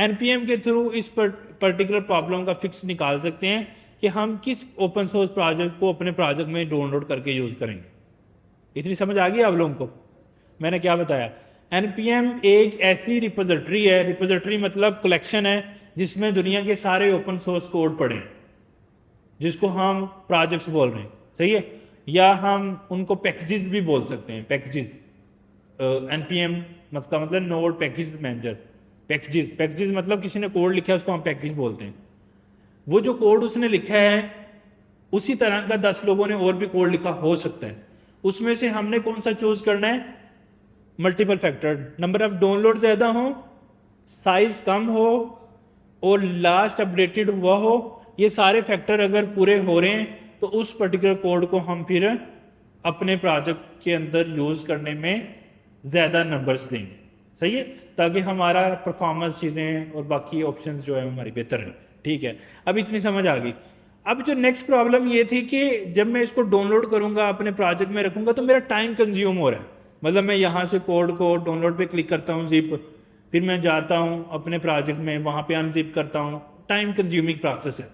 npm के थ्रू इस पर्टिकुलर प्रॉब्लम का फिक्स निकाल सकते हैं कि हम किस ओपन सोर्स प्रोजेक्ट को अपने प्रोजेक्ट में डाउनलोड करके यूज़ करेंगे। इतनी समझ आ गई आप लोगों को? मैंने क्या बताया? npm एक ऐसी रिपोजिटरी है, रिपोजिटरी मतलब कलेक्शन है जिसमें दुनिया के सारे ओपन सोर्स कोड पड़े हैं, जिसको हम प्रोजेक्ट्स बोल रहे हैं। सही है, या हम उनको पैकेजेस भी बोल सकते हैं। पैकेजेस npm मतलब नोड पैकेज मैनेजर। पैकेजेस मतलब किसी ने कोड लिखा है उसको हम पैकेज बोलते हैं। वो जो कोड उसने लिखा है उसी तरह का 10 लोगों ने और भी कोड लिखा हो सकता है, उसमें से हमने कौन सा चूज करना है? Multiple factor, number of download ज़्यादा हो, साइज कम हो और लास्ट अपडेटेड हुआ हो। ये सारे फैक्टर अगर पूरे हो रहे हैं तो उस पर्टिकुलर कोड को हम फिर अपने प्रोजेक्ट के अंदर यूज करने में ज़्यादा नंबर्स देंगे। सही है, ताकि हमारा परफॉर्मेंस चीज़ें और बाकी ऑप्शंस जो है हमारी बेहतर है। ठीक है, अब इतनी समझ आ गई। अब जो नेक्स्ट प्रॉब्लम ये थी कि जब मैं इसको डाउनलोड करूंगा अपने प्रोजेक्ट में रखूंगा तो मेरा टाइम कंज्यूम हो रहा है। मतलब मैं यहाँ से कोड को डाउनलोड पे क्लिक करता हूँ, जिप, फिर मैं जाता हूँ अपने प्रोजेक्ट में, वहाँ पे अनजिप करता हूँ, टाइम कंज्यूमिंग प्रोसेस है।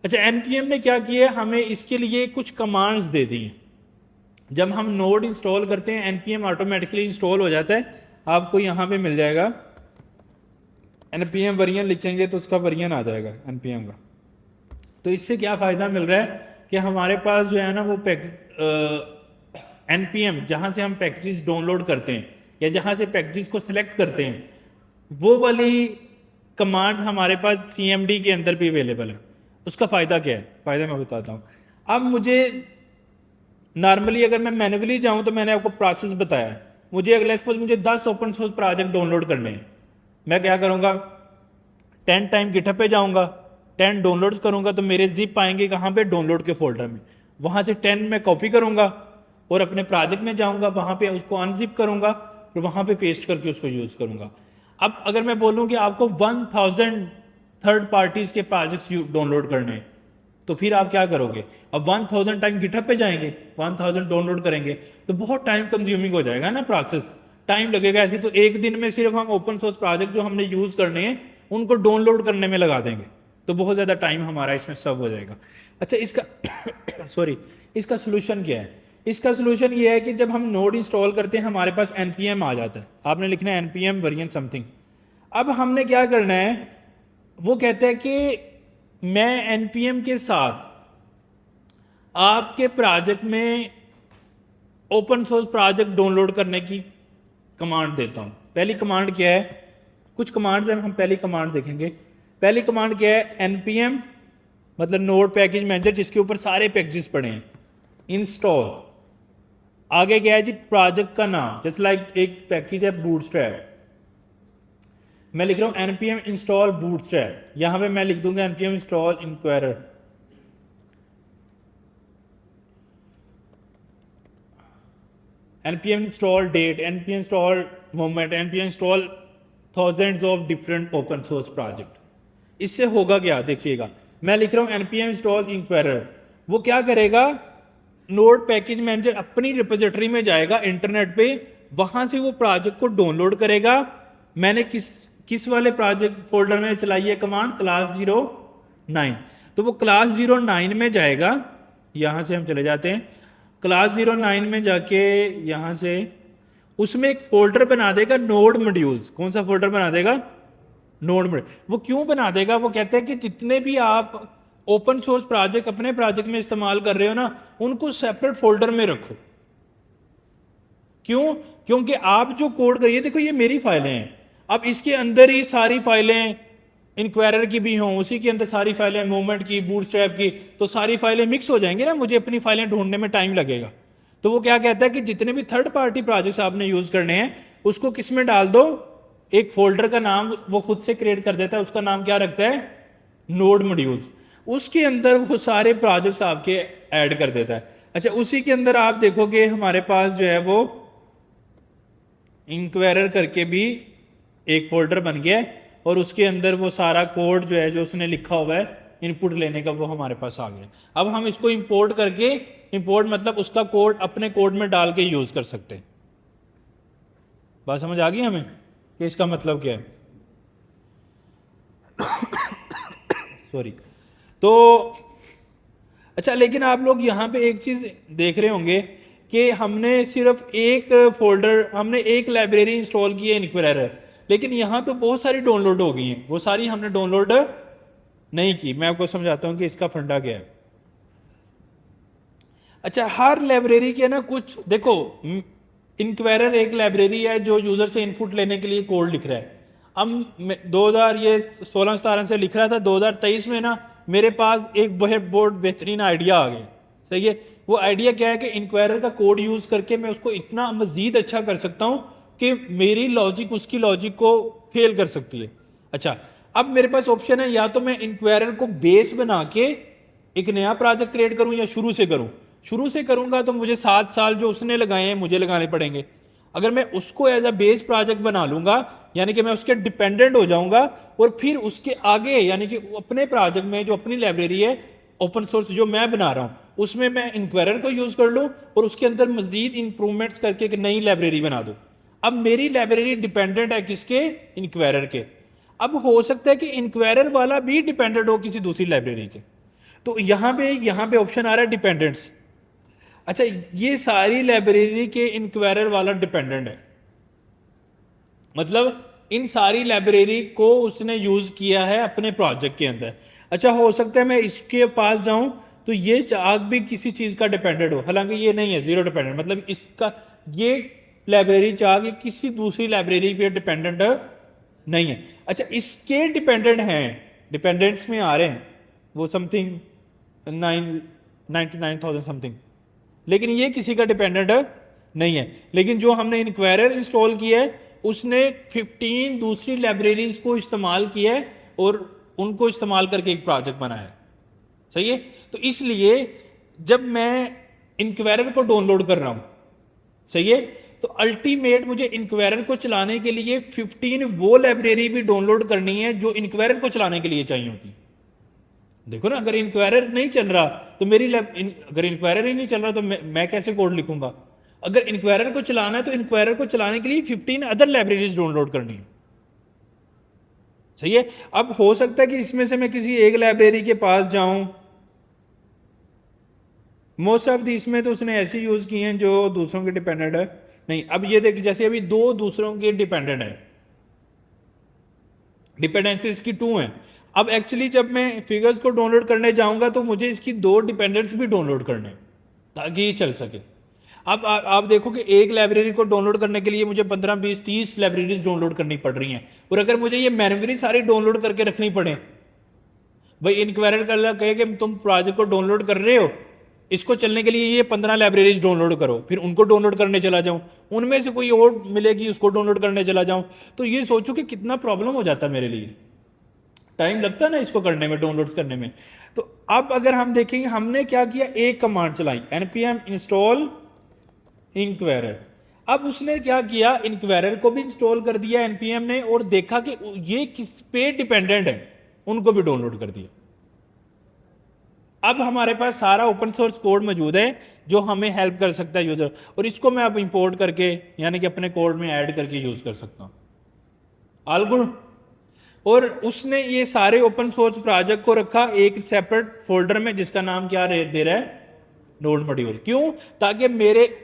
अच्छा, npm ने क्या किया, हमें इसके लिए कुछ कमांड्स दे दी हैं। जब हम नोड इंस्टॉल करते हैं npm ऑटोमेटिकली इंस्टॉल हो जाता है। आपको यहाँ पे मिल जाएगा npm वर्जन, लिखेंगे तो उसका वर्जन आ जाएगा npm का। तो इससे क्या फ़ायदा मिल रहा है कि हमारे पास जो है ना वो npm जहाँ से हम पैकेजेस डाउनलोड करते हैं या जहाँ से पैकेजेस को सिलेक्ट करते हैं, वो वाली कमांड्स हमारे पास cmd के अंदर भी अवेलेबल है। उसका फ़ायदा क्या है? फ़ायदा मैं बताता हूँ। अब मुझे नॉर्मली अगर मैं मैन्युअली जाऊँ तो मैंने आपको प्रोसेस बताया है, मुझे अगले सपोज मुझे 10 ओपन सोर्स प्रोजेक्ट डाउनलोड करने हैं। मैं क्या करूँगा, 10 टाइम गिटहब पे जाऊँगा, 10 डाउनलोड्स करूँगा तो मेरे जिप आएंगे कहाँ पे? डाउनलोड के फोल्डर में। वहाँ से 10 मैं कॉपी करूँगा और अपने प्रोजेक्ट में जाऊँगा, वहाँ पे उसको अनजिप करूँगा और वहाँ पे पेस्ट करके उसको यूज़ करूँगा। अब अगर मैं बोलूँ कि आपको 1000 थर्ड पार्टीज के प्रोजेक्ट्स डाउनलोड करने हैं तो फिर आप क्या करोगे? अब 1000 टाइम गिटहब पे जाएंगे, 1000 डाउनलोड करेंगे तो बहुत टाइम कंज्यूमिंग हो जाएगा ना, प्रोसेस टाइम लगेगा। ऐसे तो एक दिन में सिर्फ हम ओपन सोर्स प्रोजेक्ट जो हमने यूज करने हैं उनको डाउनलोड करने में लगा देंगे, तो बहुत ज़्यादा टाइम हमारा इसमें सर्व हो जाएगा। अच्छा, इसका सॉरी, इसका सोल्यूशन क्या है? इसका सोल्यूशन ये है कि जब हम नोड इंस्टॉल करते हैं हमारे पास npm आ जाता है, आपने लिखना है npm वेरिएंट समथिंग। अब हमने क्या करना है, वो कहता है कि मैं npm के साथ आपके प्रोजेक्ट में ओपन सोर्स प्रोजेक्ट डाउनलोड करने की कमांड देता हूं। पहली कमांड क्या है, कुछ कमांड्स हैं, हम पहली कमांड देखेंगे। पहली कमांड क्या है, npm मतलब नोड पैकेज मैनेजर, जिसके ऊपर सारे पैकेजेस पड़े हैं, इंस्टॉल। आगे क्या है जी, प्रोजेक्ट का नाम, जैसे लाइक एक पैकेज है बूटस्ट्रैप, मैं लिख रहा हूं npm इंस्टॉल बूटस्ट्रैप, यहां पे मैं लिख दूंगा npm install inquirer. npm install date, npm install moment, npm install thousands of different open source project। इससे होगा क्या देखिएगा, मैं लिख रहा हूं npm install inquirer, वो क्या करेगा, नोड पैकेज मैनेजर अपनी रिपोजिटरी में जाएगा इंटरनेट पे, वहां से वो प्रोजेक्ट को डाउनलोड करेगा। मैंने किस वाले प्रोजेक्ट फोल्डर में चलाई है कमांड, क्लास 09, तो वो क्लास 09 में जाएगा। यहां से हम चले जाते हैं क्लास 09 में जाके, यहां से उसमें एक फोल्डर बना देगा नोड मॉड्यूल्स। कौन सा फोल्डर बना देगा, नोड मॉड्यूल। वो क्यों बना देगा, वो कहते हैं कि जितने भी आप ओपन सोर्स प्रोजेक्ट अपने प्रोजेक्ट में इस्तेमाल कर रहे हो ना, उनको सेपरेट फोल्डर में रखो। क्यों, क्योंकि आप जो कोड करिए, देखो ये मेरी फाइलें हैं, अब इसके अंदर ही सारी फाइलें इंक्वायरर की भी हों, उसी के अंदर सारी फाइलें मूवमेंट की, बूटस्ट्रैप की, तो सारी फाइलें मिक्स हो जाएंगी ना, मुझे अपनी फाइलें ढूंढने में टाइम लगेगा। तो वो क्या कहता है कि जितने भी थर्ड पार्टी प्रोजेक्ट्स आपने यूज करने हैं, उसको किस में डाल दो, एक फोल्डर का नाम वो खुद से क्रिएट कर देता है, उसका नाम क्या रखता है, नोड मॉड्यूल्स। उसके अंदर वो सारे प्रोजेक्ट्स आपके ऐड कर देता है। अच्छा, उसी के अंदर आप देखोगे हमारे पास जो है वो इंक्वायरर करके भी एक फोल्डर बन गया है, और उसके अंदर वो सारा कोड जो है, जो उसने लिखा हुआ है इनपुट लेने का, वो हमारे पास आ गया। अब हम इसको इंपोर्ट करके, इंपोर्ट मतलब उसका कोड अपने कोड में डाल के यूज कर सकते हैं। बात समझ आ गई हमें कि इसका मतलब क्या है। सॉरी। तो अच्छा, लेकिन आप लोग यहाँ पे एक चीज देख रहे होंगे कि हमने सिर्फ एक फोल्डर, हमने एक लाइब्रेरी इंस्टॉल की है इंक्वायरर, लेकिन यहाँ तो बहुत सारी डाउनलोड हो गई हैं, वो सारी हमने डाउनलोड नहीं की। मैं आपको समझाता हूँ कि इसका फंडा क्या है। अच्छा, हर लाइब्रेरी के ना कुछ, देखो इंक्वायरर एक लाइब्रेरी है जो यूजर से इनपुट लेने के लिए कोड लिख रहा है। अब 2016-17 से लिख रहा था, 2023 में ना मेरे पास एक बहुत बेहतरीन आइडिया आ गया। सही है, वो आइडिया क्या है कि इंक्वायरर का कोड यूज करके मैं उसको इतना मजीद अच्छा कर सकता हूं कि मेरी लॉजिक उसकी लॉजिक को फेल कर सकती है। अच्छा, अब मेरे पास ऑप्शन है, या तो मैं इंक्वायरर को बेस बना के एक नया प्रोजेक्ट क्रिएट करूं, या शुरू से करूं। शुरू से करूंगा तो मुझे 7 साल जो उसने लगाए हैं मुझे लगाने पड़ेंगे। अगर मैं उसको एज अ बेस प्रोजेक्ट बना लूंगा, यानी कि मैं उसके डिपेंडेंट हो जाऊंगा, और फिर उसके आगे यानी कि अपने प्रोजेक्ट में जो अपनी लाइब्रेरी है ओपन सोर्स जो मैं बना रहा हूं, उसमें मैं इंक्वायरर को यूज कर लूं और उसके अंदर मजीद इंप्रूवमेंट्स करके एक नई लाइब्रेरी बना दूं। अब मेरी लाइब्रेरी डिपेंडेंट है किसके, इंक्वायरर के। अब हो सकता है कि इंक्वायरर वाला भी डिपेंडेंट हो किसी दूसरी लाइब्रेरी के, तो यहां पे ऑप्शन आ रहा है डिपेंडेंट्स। अच्छा, ये सारी लाइब्रेरी के इंक्वायरर वाला डिपेंडेंट है, मतलब इन सारी लाइब्रेरी को उसने यूज किया है अपने प्रोजेक्ट के अंदर। अच्छा, हो सकता है मैं इसके पास जाऊं तो ये चार्ट भी किसी चीज का डिपेंडेंट हो, हालांकि ये नहीं है, जीरो डिपेंडेंट, मतलब इसका ये लाइब्रेरी चार्ट किसी दूसरी लाइब्रेरी पे डिपेंडेंट नहीं है। अच्छा, इसके डिपेंडेंट हैं, डिपेंडेंट्स में आ रहे हैं वो समथिंग 99,000 समथिंग, लेकिन ये किसी का डिपेंडेंट नहीं है। लेकिन जो हमने इंक्वायरर इंस्टॉल किया है उसने 15 दूसरी लाइब्रेरीज को इस्तेमाल किया है और उनको इस्तेमाल करके एक प्रोजेक्ट बनाया है। सही है, तो इसलिए जब मैं इंक्वायरर को डाउनलोड कर रहा हूं, सही है, तो अल्टीमेट मुझे इंक्वायरर को चलाने के लिए 15 वो लाइब्रेरी भी डाउनलोड करनी है जो इंक्वायरर को चलाने के लिए चाहिए होती। देखो ना, अगर इंक्वायरर नहीं चल रहा तो अगर इंक्वायरर ही नहीं चल रहा तो मैं कैसे कोड लिखूंगा। अगर इंक्वायरर को चलाना है तो इंक्वायरर को चलाने के लिए 15 अदर लाइब्रेरीज डाउनलोड करनी है। सही है, अब हो सकता है कि इसमें से मैं किसी एक लाइब्रेरी के पास जाऊं, मोस्ट ऑफ दिस में तो उसने ऐसे यूज़ किए हैं जो दूसरों के डिपेंडेंट है। नहीं, अब ये देख, जैसे अभी दो दूसरों के डिपेंडेंट है, डिपेंडेंसी इसकी 2 है। अब एक्चुअली जब मैं फिगर्स को डाउनलोड करने जाऊंगा तो मुझे इसकी 2 डिपेंडेंट्स भी डाउनलोड करने हैं ताकि ये चल सके। अब आप देखो कि एक लाइब्रेरी को डाउनलोड करने के लिए मुझे 15, 20, 30 लाइब्रेरीज डाउनलोड करनी पड़ रही हैं, और अगर मुझे ये मैनुअली सारी डाउनलोड करके रखनी पड़े, भाई इनक्वायरर कर कहे कि तुम प्रोजेक्ट को डाउनलोड कर रहे हो, इसको चलने के लिए ये 15 लाइब्रेरीज डाउनलोड करो, फिर उनको डाउनलोड करने चला जाऊं, उनमें से कोई और मिलेगी उसको डाउनलोड करने चला जाऊं, तो ये सोचो कि कितना प्रॉब्लम हो जाता है मेरे लिए, टाइम लगता है ना इसको करने में, डाउनलोड्स करने में। तो अब अगर हम देखेंगे हमने क्या किया, एक कमांड चलाई npm इंस्टॉल इंक्वायरर। अब उसने क्या किया, इंक्वायरर को भी इंस्टॉल कर दिया npm ने, और देखा कि ये किस पे डिपेंडेंट है, उनको भी डाउनलोड कर दिया। अब हमारे पास सारा ओपन सोर्स कोड मौजूद है जो हमें हेल्प कर सकता है यूजर, और इसको मैं अब इंपोर्ट करके यानी कि अपने कोड में ऐड करके यूज कर सकता हूं। All good. और उसने ये सारे ओपन सोर्स प्रोजेक्ट को रखा एक सेपरेट फोल्डर में जिसका नाम क्या दे रहा है, नोड मॉड्यूल। क्यों? ताकि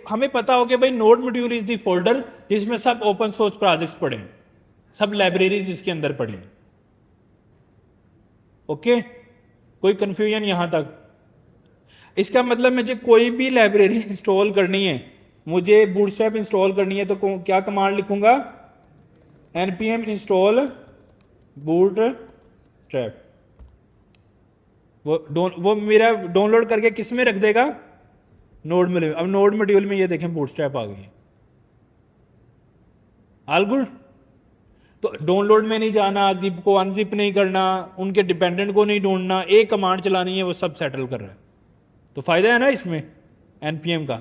हमें पता हो कि भाई node module is the folder जिसमें सब ओपन सोर्स प्रोजेक्ट्स पड़े हैं, सब लाइब्रेरीज इसके अंदर पड़ी हैं। ओके, कोई कंफ्यूजन यहां तक? इसका मतलब मुझे कोई भी लाइब्रेरी इंस्टॉल करनी है, मुझे बूटस्ट्रैप इंस्टॉल करनी है, तो क्या कमांड लिखूंगा, npm इंस्टॉल बूटस्ट्रैप। वो मेरा डाउनलोड करके किस में रख देगा, नोड मॉड्यूल। अब नोड मॉड्यूल में ये देखें बूटस्ट्रैप आ गई है। All good. तो डाउनलोड में नहीं जाना, जिप को अनजिप नहीं करना, उनके डिपेंडेंट को नहीं ढूंढना, एक कमांड चलानी है, वो सब सेटल कर रहा है। तो फायदा है ना इसमें npm का,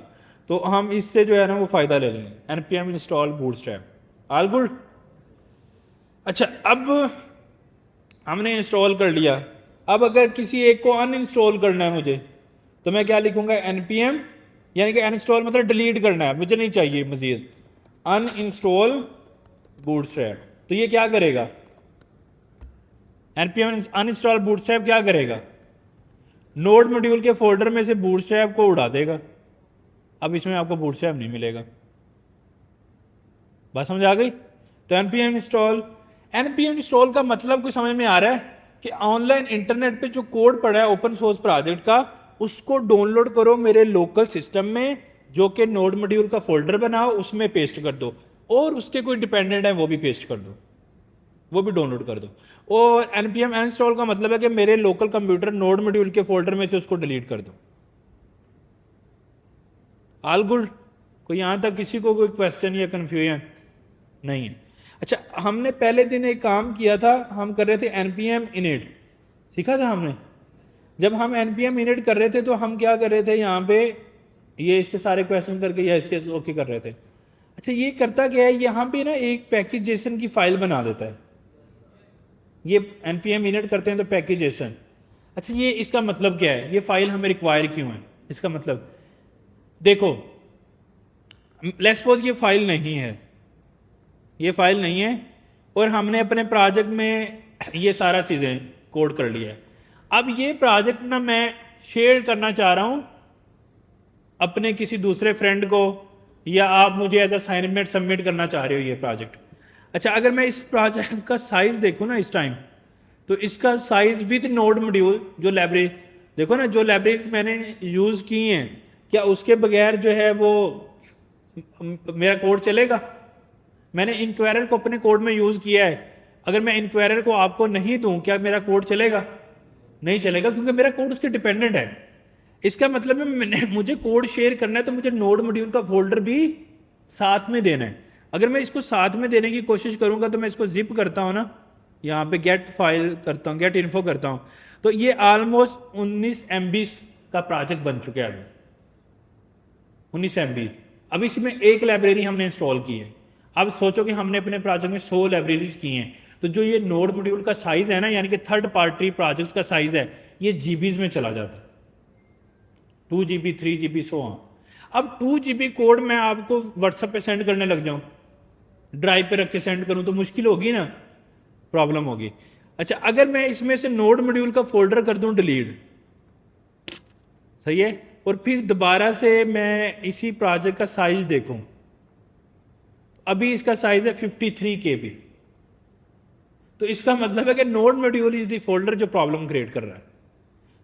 तो हम इससे जो है ना वो फायदा ले लेंगे, npm install bootstrap. All good. अच्छा, अब हमने इंस्टॉल कर लिया। अब अगर किसी एक को अनइंस्टॉल करना है मुझे, तो मैं क्या लिखूंगा, npm यानी कि अनइंस्टॉल मतलब डिलीट करना है, मुझे नहीं चाहिए मजीद, अनइंस्टॉल बूटस्ट्रैप। तो ये क्या करेगा, npm अनइंस्टॉल बूटस्ट्रैप क्या करेगा, नोड मॉड्यूल के फोल्डर में से बूटस्ट्रैप को उड़ा देगा। अब इसमें आपको बूटस्ट्रैप नहीं मिलेगा। बात समझ आ गई? तो npm इंस्टॉल का मतलब कोई समझ में आ रहा है कि ऑनलाइन इंटरनेट पे जो कोड पड़ा है ओपन सोर्स प्रोजेक्ट का, उसको डाउनलोड करो मेरे लोकल सिस्टम में, जो कि नोड मॉड्यूल का फोल्डर बनाओ, उसमें पेस्ट कर दो, और उसके कोई डिपेंडेंट है वो भी पेस्ट कर दो, वो भी डाउनलोड कर दो। और npm इंस्टॉल का मतलब है कि मेरे लोकल कंप्यूटर नोड मॉड्यूल के फोल्डर में से उसको डिलीट कर दो। All good. कोई यहां तक किसी को कोई क्वेश्चन या कंफ्यूजन नहीं है? अच्छा, हमने पहले दिन एक काम किया था, हम कर रहे थे npm init, सीखा था हमने। जब हम npm init कर रहे थे तो हम क्या कर रहे थे, यहाँ पे ये इसके सारे क्वेश्चन करके या इसके ओके कर रहे थे। अच्छा, ये करता क्या है, यहाँ पे ना एक पैकेज जेसन की फाइल बना देता है। ये npm init करते हैं तो पैकेज जेसन। अच्छा, ये इसका मतलब क्या है, ये फाइल हमें रिक्वायर क्यों है? इसका मतलब देखो, लेट्स सपोज ये फाइल नहीं है, ये फाइल नहीं है, और हमने अपने प्रोजेक्ट में ये सारा चीज़ें कोड कर लिया है। अब ये प्रोजेक्ट ना मैं शेयर करना चाह रहा हूँ अपने किसी दूसरे फ्रेंड को, या आप मुझे एज असाइनमेंट सबमिट करना चाह रहे हो ये प्रोजेक्ट। अच्छा, अगर मैं इस प्रोजेक्ट का साइज देखूँ ना इस टाइम, तो इसका साइज विद नोड मॉड्यूल, जो लाइब्रेरी देखो ना, जो लाइब्रेरी मैंने यूज़ की हैं, क्या उसके बगैर जो है वो मेरा कोड चलेगा? मैंने इंक्वायरर को अपने कोड में यूज़ किया है, अगर मैं इंक्वायरर को आपको नहीं दूं, क्या मेरा कोड चलेगा? नहीं चलेगा, क्योंकि मेरा कोड उसके डिपेंडेंट है। इसका मतलब है मुझे कोड शेयर करना है तो मुझे नोड मॉड्यूल का फोल्डर भी साथ में देना है। अगर मैं इसको साथ में देने की कोशिश करूंगा तो मैं इसको जिप करता हूं ना, यहाँ पे गेट फाइल करता हूँ, गेट इन्फो करता हूँ, तो ये ऑलमोस्ट 19 MB का प्रोजेक्ट बन चुका है अभी, 19 MB। अब इसमें एक लाइब्रेरी हमने इंस्टॉल की है। अब सोचो कि हमने अपने प्रोजेक्ट में 100 लाइब्रेरीज की हैं, तो जो ये नोड मॉड्यूल का साइज है ना, यानी कि थर्ड पार्टी प्रोजेक्ट्स का साइज है, ये जीबीज में चला जाता है, 2 GB 3 GB सो ऑन। अब 2 GB कोड मैं आपको व्हाट्सएप पे सेंड करने लग जाऊं, ड्राइव पे रख के सेंड करूं, तो मुश्किल होगी ना, प्रॉब्लम होगी। अच्छा, अगर मैं इसमें से नोड मॉड्यूल का फोल्डर कर दूं डिलीट, सही है, और फिर दोबारा से मैं इसी प्रोजेक्ट का साइज देखूं, अभी इसका साइज है 53 KB। तो इसका मतलब है कि node module is the folder जो प्रॉब्लम क्रिएट कर रहा है।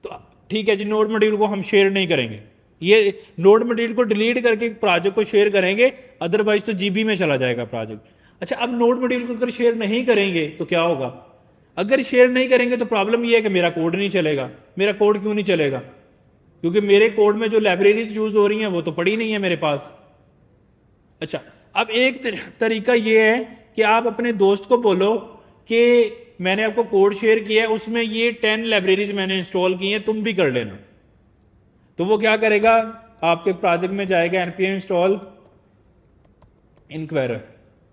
तो ठीक है जी, नोड मॉड्यूल को हम शेयर नहीं करेंगे, ये नोड मॉड्यूल को डिलीट करके प्रोजेक्ट को शेयर करेंगे, अदरवाइज तो जीबी में चला जाएगा प्रोजेक्ट। अच्छा, अब नोड मॉड्यूल को अगर शेयर नहीं करेंगे तो क्या होगा? अगर शेयर नहीं करेंगे तो प्रॉब्लम ये है कि मेरा कोड नहीं चलेगा। मेरा कोड क्यों नहीं चलेगा? क्योंकि मेरे कोड में जो लाइब्रेरीज यूज हो रही हैं वो तो पड़ी नहीं है मेरे पास। अच्छा, अब एक तरीका ये है कि आप अपने दोस्त को बोलो कि मैंने आपको कोड शेयर किया है, उसमें ये 10 लाइब्रेरीज मैंने इंस्टॉल की हैं, तुम भी कर लेना। तो वो क्या करेगा? आपके प्रोजेक्ट में जाएगा npm इंस्टॉल इनक्वेरर,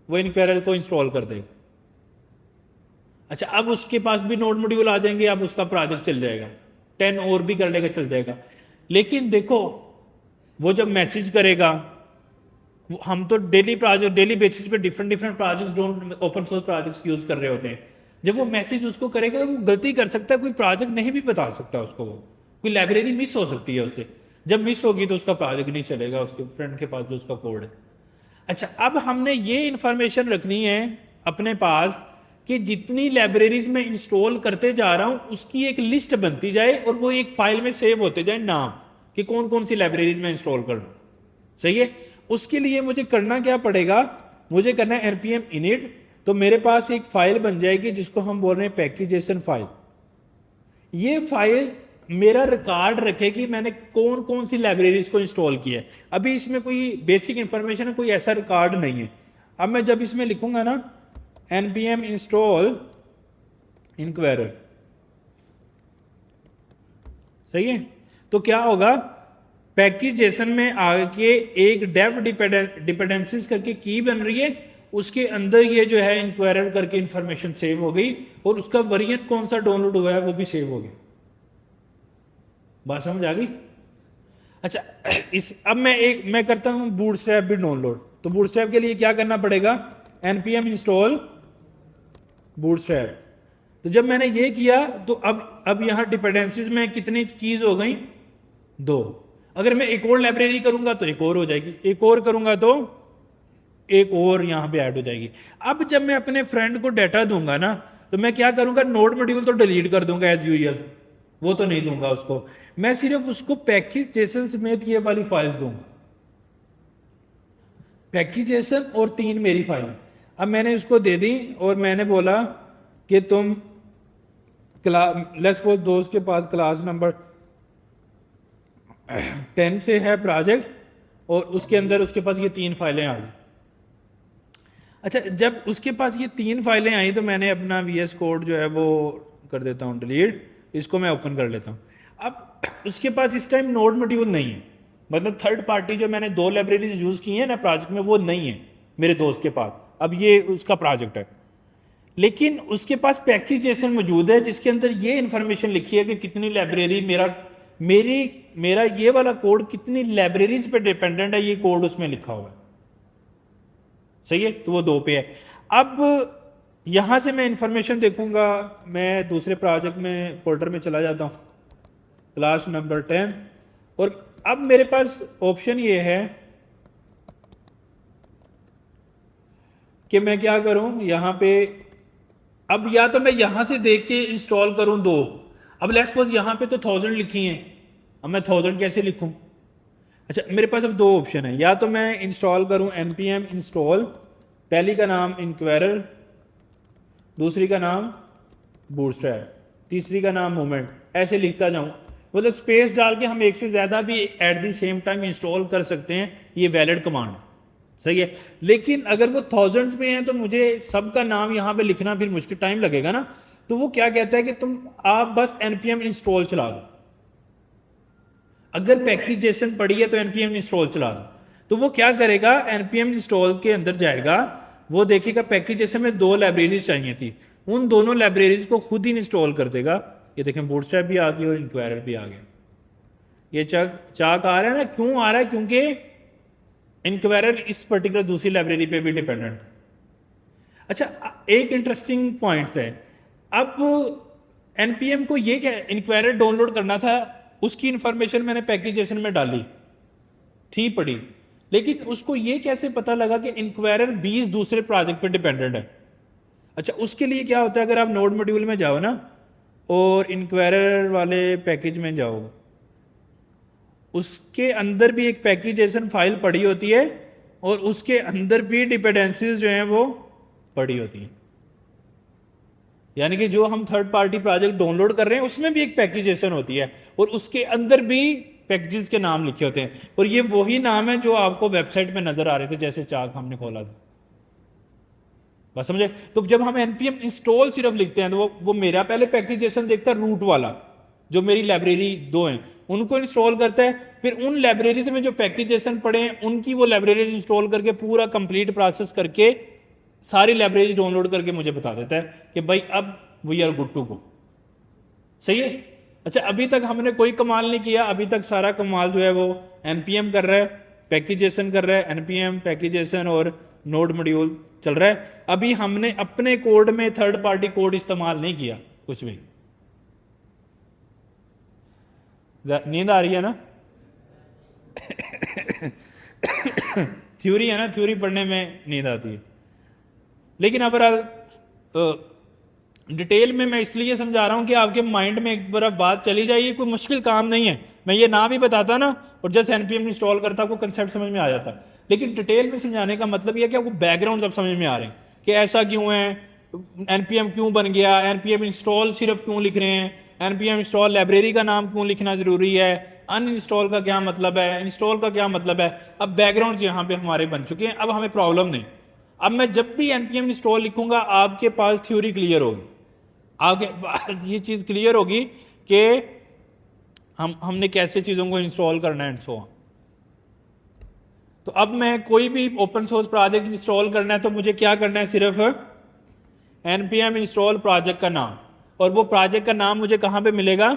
वो इनक्वेरर को इंस्टॉल कर देगा। अच्छा, अब उसके पास भी नोड मॉड्यूल आ जाएंगे, अब उसका प्रोजेक्ट चल जाएगा, 10 और भी कर लेगा, चल जाएगा। लेकिन देखो, वो जब मैसेज करेगा, हम तो डेली बेसिस पे different projects, open source projects use कर रहे होते हैं। जब वो मैसेज उसको करेगा तो वो गलती कर सकता है, कोई प्रोजेक्ट नहीं भी बता सकता उसको, वो कोई लाइब्रेरी मिस हो सकती है उससे। जब मिस होगी तो उसका प्रोजेक्ट नहीं चलेगा उसके फ्रेंड के पास जो उसका कोड है। अच्छा, अब हमने ये इंफॉर्मेशन रखनी है अपने पास कि जितनी लाइब्रेरीज में इंस्टॉल करते जा रहा हूं उसकी एक लिस्ट बनती जाए और वो एक फाइल में सेव होते जाए नाम कि कौन कौन सी लाइब्रेरीज में इंस्टॉल कर रहा हूं। सही है? उसके लिए मुझे करना क्या पड़ेगा? मुझे करना है npm init। तो मेरे पास एक फाइल बन जाएगी जिसको हम बोल रहे हैं पैकेजेशन फाइल। ये फाइल मेरा रिकॉर्ड रखे कि मैंने कौन कौन सी लाइब्रेरीज को इंस्टॉल किया है। अभी इसमें कोई बेसिक इंफॉर्मेशन है, कोई ऐसा रिकॉर्ड नहीं है। अब मैं जब इसमें लिखूंगा ना npm इंस्टॉल इनक्वेरर, सही है, तो क्या होगा? पैकेजेशन में आके एक डेव डिपेंडेंसीज करके की बन रही है, उसके अंदर ये जो है इंक्वायरर करके इंफॉर्मेशन सेव हो गई और उसका वेरिएंट कौन सा डाउनलोड हुआ है वो भी सेव हो गया। बात समझ आ गई? अच्छा, अब मैं करता हूं बूटस्ट्रैप भी डाउनलोड। तो बूटस्ट्रैप के लिए क्या करना पड़ेगा? npm install bootstrap. तो जब मैंने ये किया तो अब यहां डिपेंडेंसीज में कितनी कीज हो गई? 2। अगर मैं एक और लाइब्रेरी करूंगा तो एक और हो जाएगी, एक और करूंगा तो एक और यहां पे ऐड हो जाएगी। अब जब मैं अपने फ्रेंड को डाटा दूंगा ना, तो मैं क्या करूंगा? नोड मॉड्यूल तो डिलीट कर दूंगा एज यूजुअल, वो तो नहीं दूंगा उसको। मैं सिर्फ उसको पैकेजेशन समेत ये वाली फाइल्स दूंगा, पैकेजेशन और 3 मेरी फाइल। अब मैंने उसको दे दी और मैंने बोला कि तुम लेट्स सपोज दोस्त के पास क्लास नंबर 10 से है प्रोजेक्ट और उसके अंदर उसके पास ये 3 फाइलें आ गई। अच्छा, जब उसके पास ये 3 फाइलें आई तो मैंने अपना VS कोड जो है वो कर देता हूँ डिलीट, इसको मैं ओपन कर लेता हूँ। अब उसके पास इस टाइम नोड मॉड्यूल नहीं है, मतलब थर्ड पार्टी जो मैंने 2 लाइब्रेरीज यूज की है ना प्रोजेक्ट में वो नहीं है मेरे दोस्त के पास। अब ये उसका प्रोजेक्ट है, लेकिन उसके पास पैकेजेशन मौजूद है जिसके अंदर ये इंफॉर्मेशन लिखी है कि कितनी लाइब्रेरी मेरा ये वाला कोड कितनी लाइब्रेरीज पे डिपेंडेंट है, ये कोड उसमें लिखा हुआ है। सही है? तो वो 2 पे है। अब यहां से मैं इंफॉर्मेशन देखूंगा, मैं दूसरे प्रोजेक्ट में फोल्डर में चला जाता हूं, क्लास नंबर 10, और अब मेरे पास ऑप्शन ये है कि मैं क्या करूं यहां पे। अब या तो मैं यहां से देख के इंस्टॉल करूं 2। अब लेट्स सपोज यहां पे तो 1000 लिखी हैं, अब मैं 1000 कैसे लिखूं? अच्छा, मेरे पास अब 2 ऑप्शन है, या तो मैं इंस्टॉल करूं npm इंस्टॉल, पहली का नाम इनक्वेरर, दूसरी का नाम बूटस्ट्रैप, तीसरी का नाम मोमेंट, ऐसे लिखता जाऊं। मतलब स्पेस डाल के हम एक से ज्यादा भी at the same time install कर सकते हैं, ये वैलिड कमांड है। सही है? लेकिन अगर वो थाउजेंड्स में है तो मुझे सबका नाम यहाँ पे लिखना फिर मुश्किल टाइम लगेगा ना। तो वो क्या कहता है कि आप बस npm इंस्टॉल चला दो, अगर पैकेजेशन पड़ी है तो npm इंस्टॉल चला दो। तो वो क्या करेगा? npm इंस्टॉल के अंदर जाएगा, वो देखेगा पैकेजेशन में 2 लाइब्रेरीज चाहिए थी, उन दोनों लाइब्रेरीज को खुद ही इंस्टॉल कर देगा। ये देखें बूटस्ट्रैप भी आ गई और इंक्वायरर भी आ गया। ये चाक आ रहा है ना, क्यों आ रहा है? क्योंकि इंक्वायरर इस पर्टिकुलर दूसरी लाइब्रेरी पे भी डिपेंडेंट है। अच्छा, एक इंटरेस्टिंग पॉइंट है, अब npm को ये क्या इंक्वायरर डाउनलोड करना था उसकी इंफॉर्मेशन मैंने पैकेजेशन में डाली थी पड़ी, लेकिन उसको ये कैसे पता लगा कि इंक्वायरर 20 दूसरे प्रोजेक्ट पे डिपेंडेंट है। अच्छा, उसके लिए क्या होता है, अगर आप नोड मॉड्यूल में जाओ ना और इंक्वायरर वाले पैकेज में जाओ, उसके अंदर भी एक पैकेजेशन फाइल पड़ी होती है और उसके अंदर भी डिपेंडेंसीज जो हैं वो पड़ी होती हैं। यानी कि जो हम थर्ड पार्टी प्रोजेक्ट डाउनलोड कर रहे हैं उसमें भी एक पैकेजेशन होती है और उसके अंदर भी पैकेजेस के नाम लिखे होते हैं, और ये वही नाम है जो आपको वेबसाइट में नजर आ रहे थे जैसे चाक हमने खोला था। बस समझे? तो जब हम npm इंस्टॉल सिर्फ लिखते हैं तो वो मेरा पहले पैकेजेशन देखता है, रूट वाला जो मेरी लाइब्रेरी 2 हैं उनको इंस्टॉल करता है, फिर उन लाइब्रेरी में जो पैकेजेशन पड़े हैं उनकी वो लाइब्रेरी इंस्टॉल करके पूरा कंप्लीट प्रोसेस करके सारी लाइब्रेरी डाउनलोड करके मुझे बता देता है कि भाई अब we are good to go. सही है? अच्छा, अभी तक हमने कोई कमाल नहीं किया, अभी तक सारा कमाल जो है वो npm कर रहा है, पैकेजेशन कर रहा है, npm पैकेजेशन और नोड मॉड्यूल चल रहा है। अभी हमने अपने कोड में थर्ड पार्टी कोड इस्तेमाल नहीं किया कुछ भी। नींद आ रही है ना? थ्योरी है ना, थ्योरी पढ़ने में नींद आती है, लेकिन अब डिटेल में मैं इसलिए समझा रहा हूं कि आपके माइंड में एक बार बात चली जाए, ये कोई मुश्किल काम नहीं है। मैं ये ना भी बताता ना और जैसे npm इंस्टॉल करता आपको कंसेप्ट समझ में आ जाता, लेकिन डिटेल में समझाने का मतलब ये है कि आपको बैकग्राउंड सब समझ में आ रहे हैं कि ऐसा क्यों है, npm क्यों बन गया, npm इंस्टॉल सिर्फ क्यों लिख रहे हैं, npm इंस्टॉल लाइब्रेरी का नाम क्यों लिखना जरूरी है, अनइंस्टॉल का क्या मतलब है, इंस्टॉल का क्या मतलब है। अब बैकग्राउंड यहाँ पे हमारे बन चुके हैं, अब हमें प्रॉब्लम नहीं। अब मैं जब भी npm इंस्टॉल लिखूंगा आपके पास थ्योरी क्लियर होगी, आपके पास ये चीज क्लियर होगी कि हमने कैसे चीजों को इंस्टॉल करना है एंड सो ऑन। तो अब मैं कोई भी ओपन सोर्स प्रोजेक्ट इंस्टॉल करना है तो मुझे क्या करना है, सिर्फ npm इंस्टॉल प्रोजेक्ट का नाम, और वो प्रोजेक्ट का नाम मुझे कहाँ पे मिलेगा,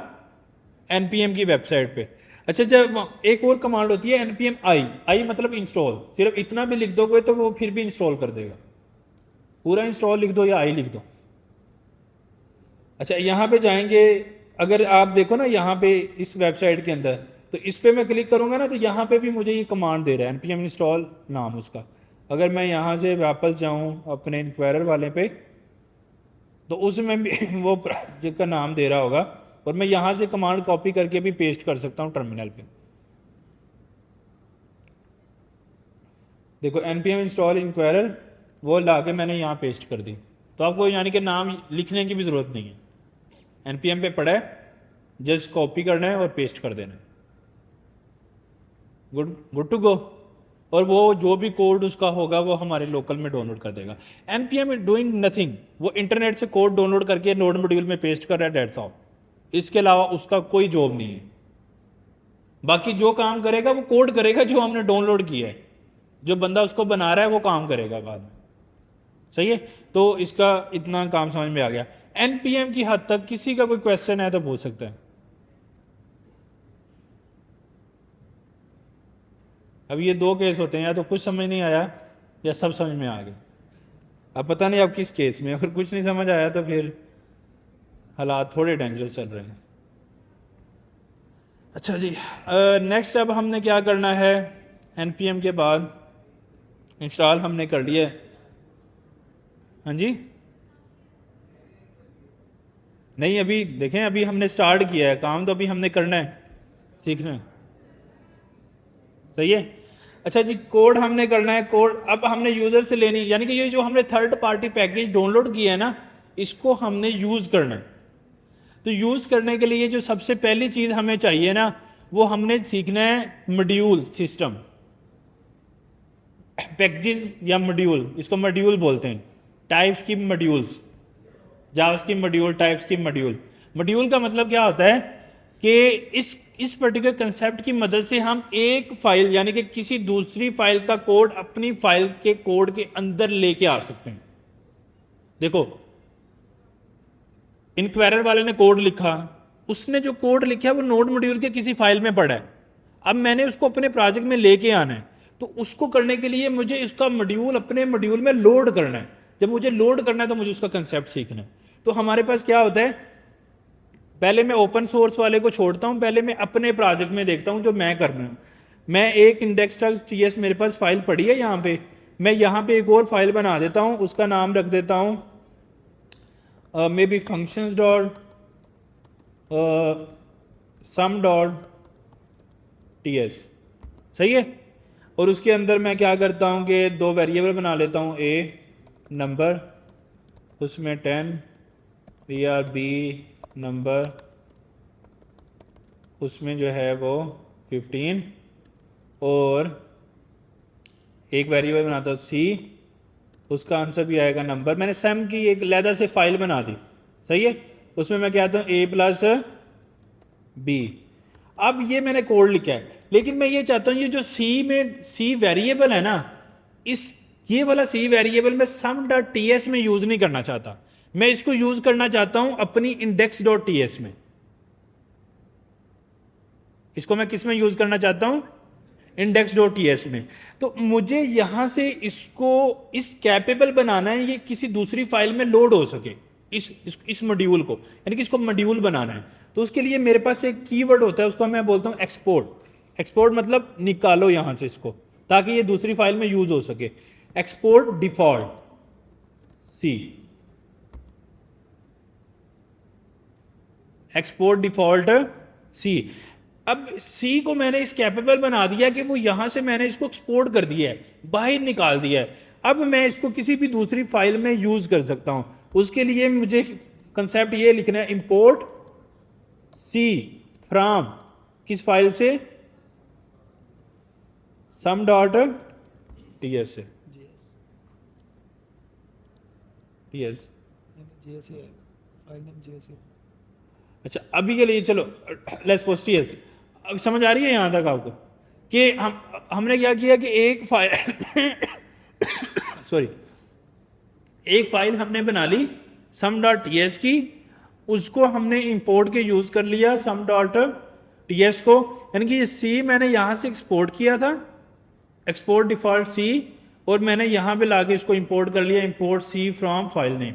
npm की वेबसाइट पे। अच्छा, जब एक और कमांड होती है npm i मतलब इंस्टॉल, सिर्फ इतना भी लिख दोगे तो वो फिर भी इंस्टॉल कर देगा, पूरा इंस्टॉल लिख दो या i लिख दो। अच्छा, यहाँ पे जाएंगे, अगर आप देखो ना यहाँ पे इस वेबसाइट के अंदर, तो इस पे मैं क्लिक करूंगा ना तो यहाँ पे भी मुझे ये कमांड दे रहा है npm इंस्टॉल नाम उसका। अगर मैं यहाँ से वापस जाऊँ अपने इंक्वायरर वाले पे तो उसमें भी वो प्रोजेक्ट का नाम दे रहा होगा, और मैं यहाँ से कमांड कॉपी करके भी पेस्ट कर सकता हूँ टर्मिनल पे। देखो npm इंस्टॉल इंक्वायरर वो ला के मैंने यहाँ पेस्ट कर दी, तो आपको यानी कि नाम लिखने की भी ज़रूरत नहीं है, npm पे पड़ा है, जस्ट कॉपी करना है और पेस्ट कर देना है, गुड टू गो। और वो जो भी कोड उसका होगा वो हमारे लोकल में डाउनलोड कर देगा। npm इज डूइंग नथिंग, वो इंटरनेट से कोड डाउनलोड करके नोड मॉड्यूल में पेस्ट कर रहा है, दैट्स ऑल। इसके अलावा उसका कोई जॉब नहीं है। बाकी जो काम करेगा वो कोड करेगा जो हमने डाउनलोड किया है, जो बंदा उसको बना रहा है वो काम करेगा बाद में। सही है? तो इसका इतना काम समझ में आ गया। npm की हद तक किसी का कोई क्वेश्चन है तो पूछ सकता है। अब ये दो केस होते हैं, या तो कुछ समझ नहीं आया या सब समझ में आ गया। अब पता नहीं अब किस केस में, अगर कुछ नहीं समझ आया तो फिर हालात थोड़े डेंजरस चल रहे हैं। अच्छा जी, नेक्स्ट अब हमने क्या करना है, npm के बाद इंस्टॉल हमने कर लिया है। हाँ जी, नहीं अभी देखें, अभी हमने स्टार्ट किया है काम, तो अभी हमने करना है, सीखना है। सही है? अच्छा जी, कोड हमने करना है। कोड अब हमने यूजर से लेनी, यानी कि ये जो हमने थर्ड पार्टी पैकेज डाउनलोड किया है ना, इसको हमने यूज करना है। तो यूज करने के लिए जो सबसे पहली चीज हमें चाहिए ना, वो हमने सीखना है मॉड्यूल सिस्टम। पैकेजेस या मॉड्यूल, इसको मॉड्यूल बोलते हैं, टाइप्स की मॉड्यूल्स, जावास की मॉड्यूल, टाइप्स की मॉड्यूल। मॉड्यूल का मतलब क्या होता है कि इस पर्टिकुलर कंसेप्ट की मदद से हम एक फाइल यानी कि किसी दूसरी फाइल का कोड अपनी फाइल के कोड के अंदर लेके आ सकते हैं। देखो, इंक्वायरर वाले ने कोड लिखा, उसने जो कोड लिखा है वो नोड मॉड्यूल के किसी फाइल में पड़ा है। अब मैंने उसको अपने प्रोजेक्ट में लेके आना है, तो उसको करने के लिए मुझे इसका मॉड्यूल अपने मॉड्यूल में लोड करना है। जब मुझे लोड करना है तो मुझे उसका कंसेप्ट सीखना है। तो हमारे पास क्या होता है, पहले मैं ओपन सोर्स वाले को छोड़ता हूँ, पहले मैं अपने प्रोजेक्ट में देखता हूँ जो मैं कर रहा हूँ। मैं एक index.ts मेरे पास फाइल पड़ी है यहाँ पे, मैं यहाँ पे एक और फाइल बना देता हूँ, उसका नाम रख देता हूँ may be functions dot some dot ts, सही है। और उसके अंदर मैं क्या करता हूँ कि दो वेरिएबल बना लेता हूँ, a नंबर, उसमें 10, b नंबर, उसमें जो है वो 15, और एक वेरिएबल बनाता हूँ c, उसका आंसर भी आएगा नंबर। मैंने सम की एक लहदा से फाइल बना दी, सही है। उसमें मैं कहता हूँ a प्लस b। अब ये मैंने कोड लिखा है, लेकिन मैं ये चाहता हूँ ये जो c वेरिएबल है ना, इस ये वाला c वेरिएबल मैं सम डॉट ts में यूज नहीं करना चाहता, मैं इसको यूज करना चाहता हूं अपनी इंडेक्स डॉट ts में। इसको मैं किस में यूज करना चाहता हूं? इंडेक्स डॉट ts में। तो मुझे यहां से इसको इस कैपेबल बनाना है, ये किसी दूसरी फाइल में लोड हो सके, इस मॉड्यूल को, यानी कि इसको मॉड्यूल बनाना है। तो उसके लिए मेरे पास एक कीवर्ड होता है, उसको मैं बोलता हूं एक्सपोर्ट। एक्सपोर्ट मतलब निकालो यहां से इसको, ताकि ये दूसरी फाइल में यूज हो सके। एक्सपोर्ट डिफॉल्ट सी, एक्सपोर्ट डिफॉल्ट सी। अब सी को मैंने इस कैपेबल बना दिया कि वो यहां से मैंने इसको एक्सपोर्ट कर दिया है, बाहर निकाल दिया है। अब मैं इसको किसी भी दूसरी फाइल में यूज कर सकता हूं। उसके लिए मुझे कंसेप्ट ये लिखना है, इंपोर्ट सी फ्रॉम किस फाइल से? सम डॉट टीएस से। टीएस GS ही है, फाइल नेम GS ही है। अच्छा, अभी के लिए चलो लेट्स सपोज टीएस। अब समझ आ रही है यहां तक आपको कि हमने क्या किया कि एक फाइल सॉरी, एक फाइल हमने बना ली सम डॉट टीएस की, उसको हमने इंपोर्ट के यूज कर लिया सम डॉट टीएस को, यानी कि ये सी मैंने यहां से एक्सपोर्ट किया था, एक्सपोर्ट डिफॉल्ट सी, और मैंने यहां पे लाके इसको इंपोर्ट कर लिया, import C from file name.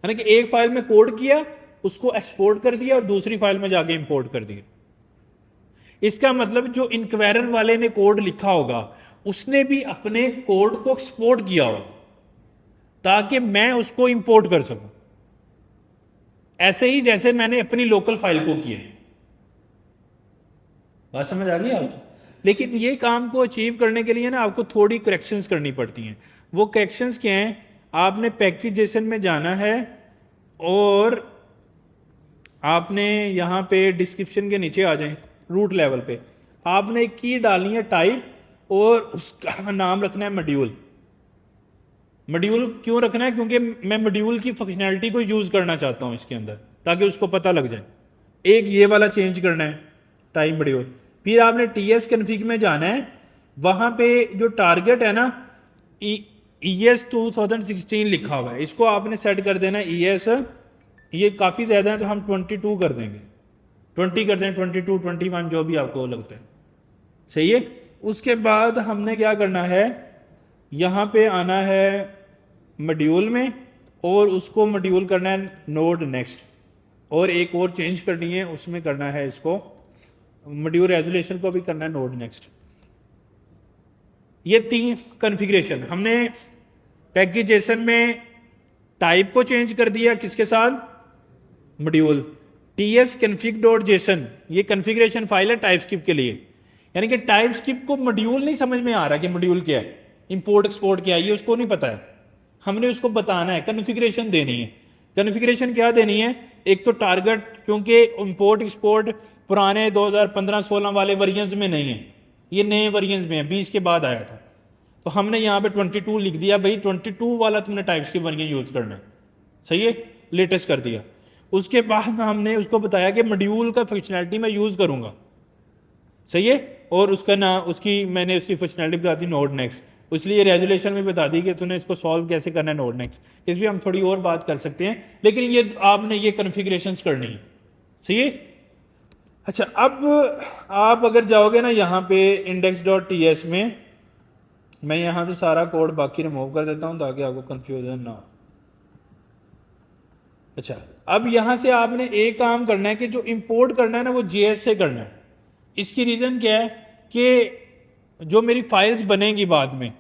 यानी कि एक फाइल में कोड किया, उसको एक्सपोर्ट कर दिया और दूसरी फाइल में जाके इंपोर्ट कर दिया। इसका मतलब जो इंक्वायरर वाले ने कोड लिखा होगा, उसने भी अपने कोड को एक्सपोर्ट किया होगा ताकि मैं उसको इंपोर्ट कर सकूं, ऐसे ही जैसे मैंने अपनी लोकल फाइल को किया। बात समझ आ गई आपको? लेकिन ये काम को अचीव करने के लिए ना आपको थोड़ी करेक्शंस करनी पड़ती हैं। वो करेक्शंस क्या हैं? आपने पैकेजेशन में जाना है और आपने यहाँ पे डिस्क्रिप्शन के नीचे आ जाएं, रूट लेवल पे आपने एक की डालनी है टाइप, और उसका नाम रखना है मॉड्यूल। मॉड्यूल क्यों रखना है? क्योंकि मैं मॉड्यूल की फंक्शनैलिटी को यूज करना चाहता हूँ इसके अंदर, ताकि उसको पता लग जाए। एक ये वाला चेंज करना है, टाइप मॉड्यूल। फिर आपने टीएस कन्फिग में जाना है, वहां पे जो टारगेट है ना ES 2016 लिखा हुआ है, इसको आपने सेट कर देना ES, ये काफ़ी ज़्यादा है तो हम 22 कर देंगे, 20 कर दें, 22, 21 जो भी आपको लगता है, सही है। उसके बाद हमने क्या करना है, यहाँ पे आना है मॉड्यूल में और उसको मॉड्यूल करना है नोड नेक्स्ट, और एक और चेंज करनी है, उसमें करना है इसको मॉड्यूल रेजोल्यूशन को भी करना है नोड नेक्स्ट। ये 3 कॉन्फ़िगरेशन हमने पैकेजेशन में टाइप को चेंज कर दिया, किसके साथ? Module. TS config dot JSON, ये कॉन्फ़िगरेशन फाइल है टाइपस्क्रिप्ट के लिए, यानी कि टाइपस्क्रिप्ट को मॉड्यूल नहीं समझ में आ रहा कि मॉड्यूल क्या है, इंपोर्ट एक्सपोर्ट क्या है, ये उसको नहीं पता है। हमने उसको बताना है, कॉन्फ़िगरेशन देनी है। कॉन्फ़िगरेशन क्या देनी है? एक तो टारगेट, क्योंकि इंपोर्ट एक्सपोर्ट पुराने 2015-16 वाले वर्जन्स में नहीं है, ये नए वर्जन्स में है, 20 के बाद आया था। तो हमने यहाँ पे 22 लिख दिया, भाई 22 वाला तुमने टाइप्स के वर्जन यूज करना है, सही है, लेटेस्ट कर दिया। उसके बाद हमने उसको बताया कि मॉड्यूल का फंक्शनैलिटी मैं यूज करूंगा, सही है, और उसका ना मैंने उसकी फंक्शनैलिटी बता दी नोड नेक्स्ट, इसलिए रेजोल्यूशन में बता दी कि तूने इसको सॉल्व कैसे करना है नोड नेक्स्ट। इस पर हम थोड़ी और बात कर सकते हैं, लेकिन ये आपने ये कॉन्फ़िगरेशंस करनी है, सही है। अच्छा, अब आप अगर जाओगे ना यहाँ पे index.ts में, मैं यहाँ से सारा कोड बाकी रिमूव कर देता हूँ ताकि आपको कंफ्यूजन ना हो। अच्छा, अब यहाँ से आपने एक काम करना है कि जो इंपोर्ट करना है ना वो JS से करना है। इसकी रीज़न क्या है कि जो मेरी फाइल्स बनेंगी बाद में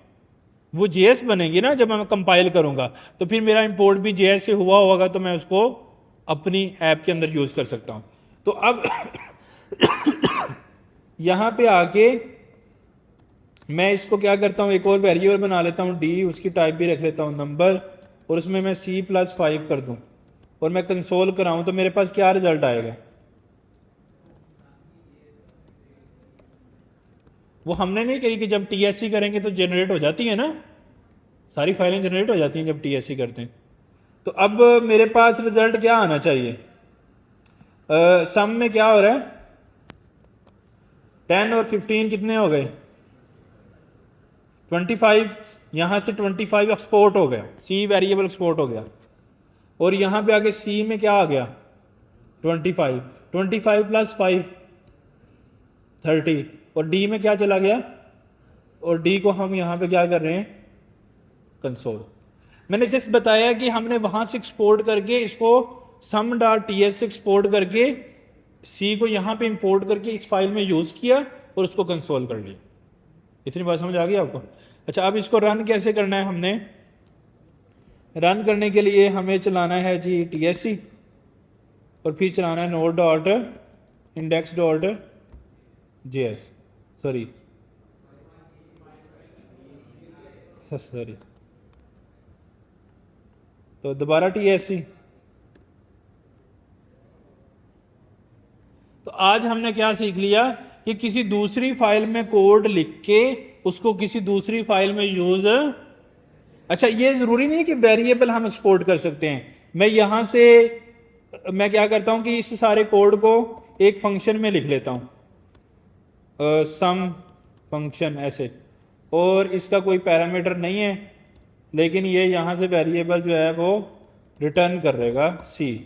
वो JS बनेगी ना, जब मैं कंपाइल करूँगा तो फिर मेरा इंपोर्ट भी JS से हुआ होगा, तो मैं उसको अपनी ऐप के अंदर यूज़ कर सकता हूँ। तो अब यहाँ पे आके मैं इसको क्या करता हूँ, एक और वेरिएबल बना लेता हूँ D, उसकी टाइप भी रख लेता हूँ नंबर, और उसमें मैं C+5 कर दूँ और मैं कंसोल कराऊँ तो मेरे पास क्या रिजल्ट आएगा। वो हमने नहीं कही कि जब TSC करेंगे तो जनरेट हो जाती है ना, सारी फाइलें जनरेट हो जाती हैं जब TSC करते हैं। तो अब मेरे पास रिजल्ट क्या आना चाहिए, सम में क्या हो रहा है, 10 और 15 कितने हो गए, 25। यहाँ से 25 एक्सपोर्ट हो गया, C वेरिएबल एक्सपोर्ट हो गया, और यहाँ पे आगे C में क्या आ गया 25, 25 + 5 30, और D में क्या चला गया, और D को हम यहाँ पे क्या कर रहे हैं, कंसोल। मैंने जस्ट बताया कि हमने वहाँ से एक्सपोर्ट करके इसको sum.ts से एक्सपोर्ट करके C को यहाँ पे इंपोर्ट करके इस फाइल में यूज़ किया और उसको कंसोल कर लिया। इतनी बात समझ आ गई आपको। अच्छा, अब इसको रन कैसे करना है, हमने रन करने के लिए हमें चलाना है जी TSC, और फिर चलाना है node.index.js, सॉरी तो दोबारा TSC। तो आज हमने क्या सीख लिया कि किसी दूसरी फाइल में कोड लिख के उसको किसी दूसरी फाइल में यूज, अच्छा ये जरूरी नहीं है कि वेरिएबल हम एक्सपोर्ट कर सकते हैं। मैं यहां से मैं क्या करता हूं कि इस सारे कोड को एक फंक्शन में लिख लेता हूं, सम फंक्शन ऐसे, और इसका कोई पैरामीटर नहीं है, लेकिन ये यहां से वेरिएबल जो है वो रिटर्न कर देगा C।